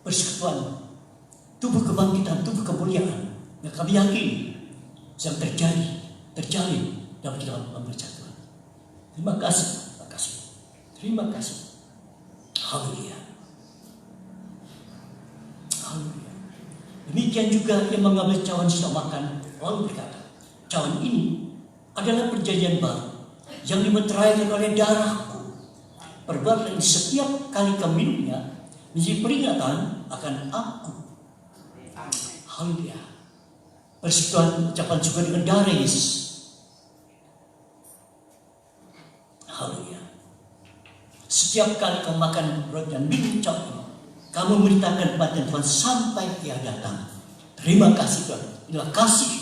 persekutuan tubuh kebangkitan, tubuh kemuliaan yang kami yakini yang terjalin dalam persatuan. Terima kasih, terima kasih, terima kasih. Haleluya, haleluya. Demikian juga yang mengambil cawan sesudah makan, lalu berkata, cawan ini adalah perjanjian baru yang dimeteraikan oleh darahku. Perbuatlah ini setiap kali kamu minumnya menjadi peringatan akan aku. Haleluya. Persekutuan ucapan syukur dengan darah Yesus. Setiap kali kau makan roti dan minum cup ini, kamu memberitakan kematian Tuhan sampai Dia datang. Terima kasih Tuhan. Inilah kasih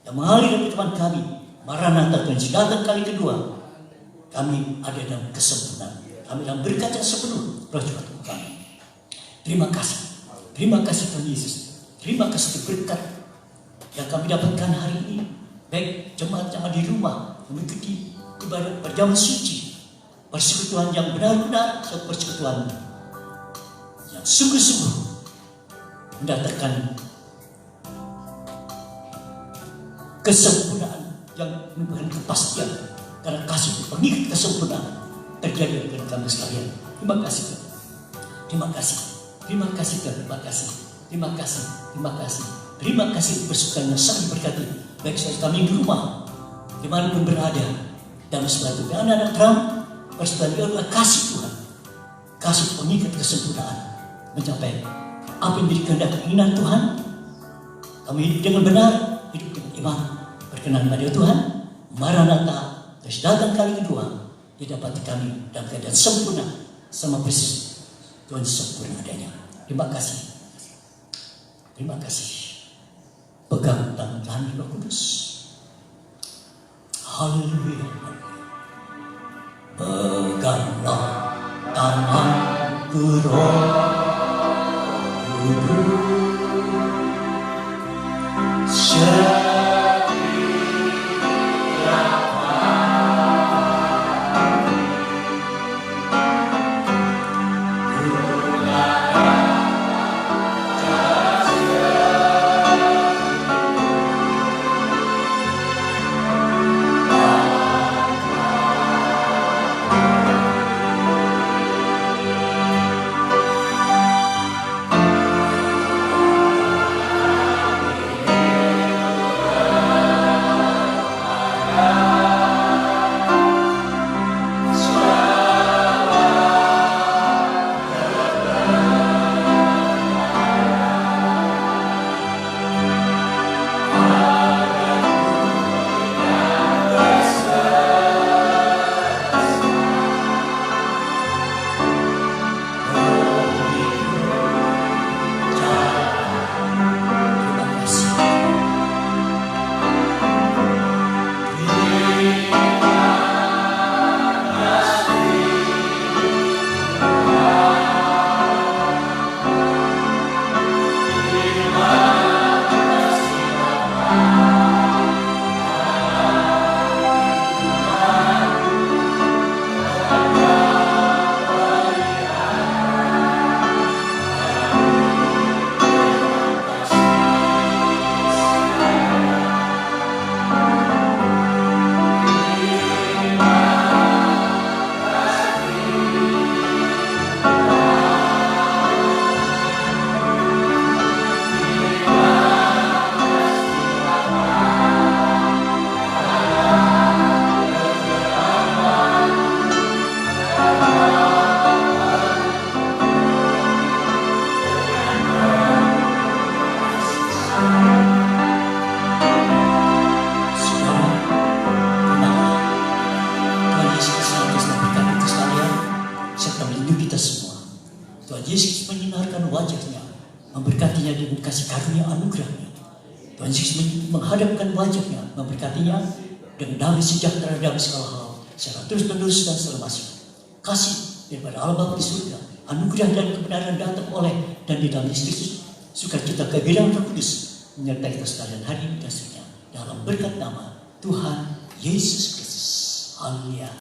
yang mengalir dari Tuhan kami. Maranatha Tuhan, datang kali kedua. Kami ada dalam kesempurnaan. Kami dalam berkat yang sepenuh Roh Tuhan kami. Terima kasih. Terima kasih Tuhan Yesus. Terima kasih berkat yang kami dapatkan hari ini. Baik jemaat yang ada di rumah mengikuti ibadat perjamuan suci, persekutuan yang benar-benar persekutuan yang sungguh-sungguh mendatangkan kesempurnaan yang memberikan kepastian, karena kasih pengikat kesempurnaan terjadi dengan kami sekalian. Terima kasih Tuhan. Terima kasih. Terima kasih Tuhan. Terima kasih. Terima kasih. Terima kasih. Terima kasih persekutuan yang sangat berkati. Baik saudara kami di rumah, dimanapun berada, dalam suatu anak-anak terang, persekutuan itu adalah kasih Tuhan. Kasih pengikat kesempurnaan mencapai apa yang menjadi kehendak keinginan Tuhan. Kami hidup dengan benar, hidup dengan iman, berkenan pada Tuhan. Maranatha, terus datang kali kedua, didapati kami dalam keadaan sempurna, sama persis Tuhan sempurna adanya. Terima kasih. Terima kasih. Pegang tangan kami Roh Kudus. Haleluya. Peganglah tanganku Roh Kudus. Yesus menyinarkan wajahnya, memberkatinya dengan kasih karunia anugerahnya. Tuhan Yesus menghadapkan wajahnya, memberkatinya dengan damai sejahtera dalam segala hal, secara terus menerus dan selamanya. Kasih daripada Allah Bapa di surga, anugerah dan kebenaran datang oleh dan di dalam Kristus, sukacita kegedean Roh Kudus menyertai kita sekalian hari ini dan seterusnya dalam berkat nama Tuhan Yesus Kristus. Haleluya.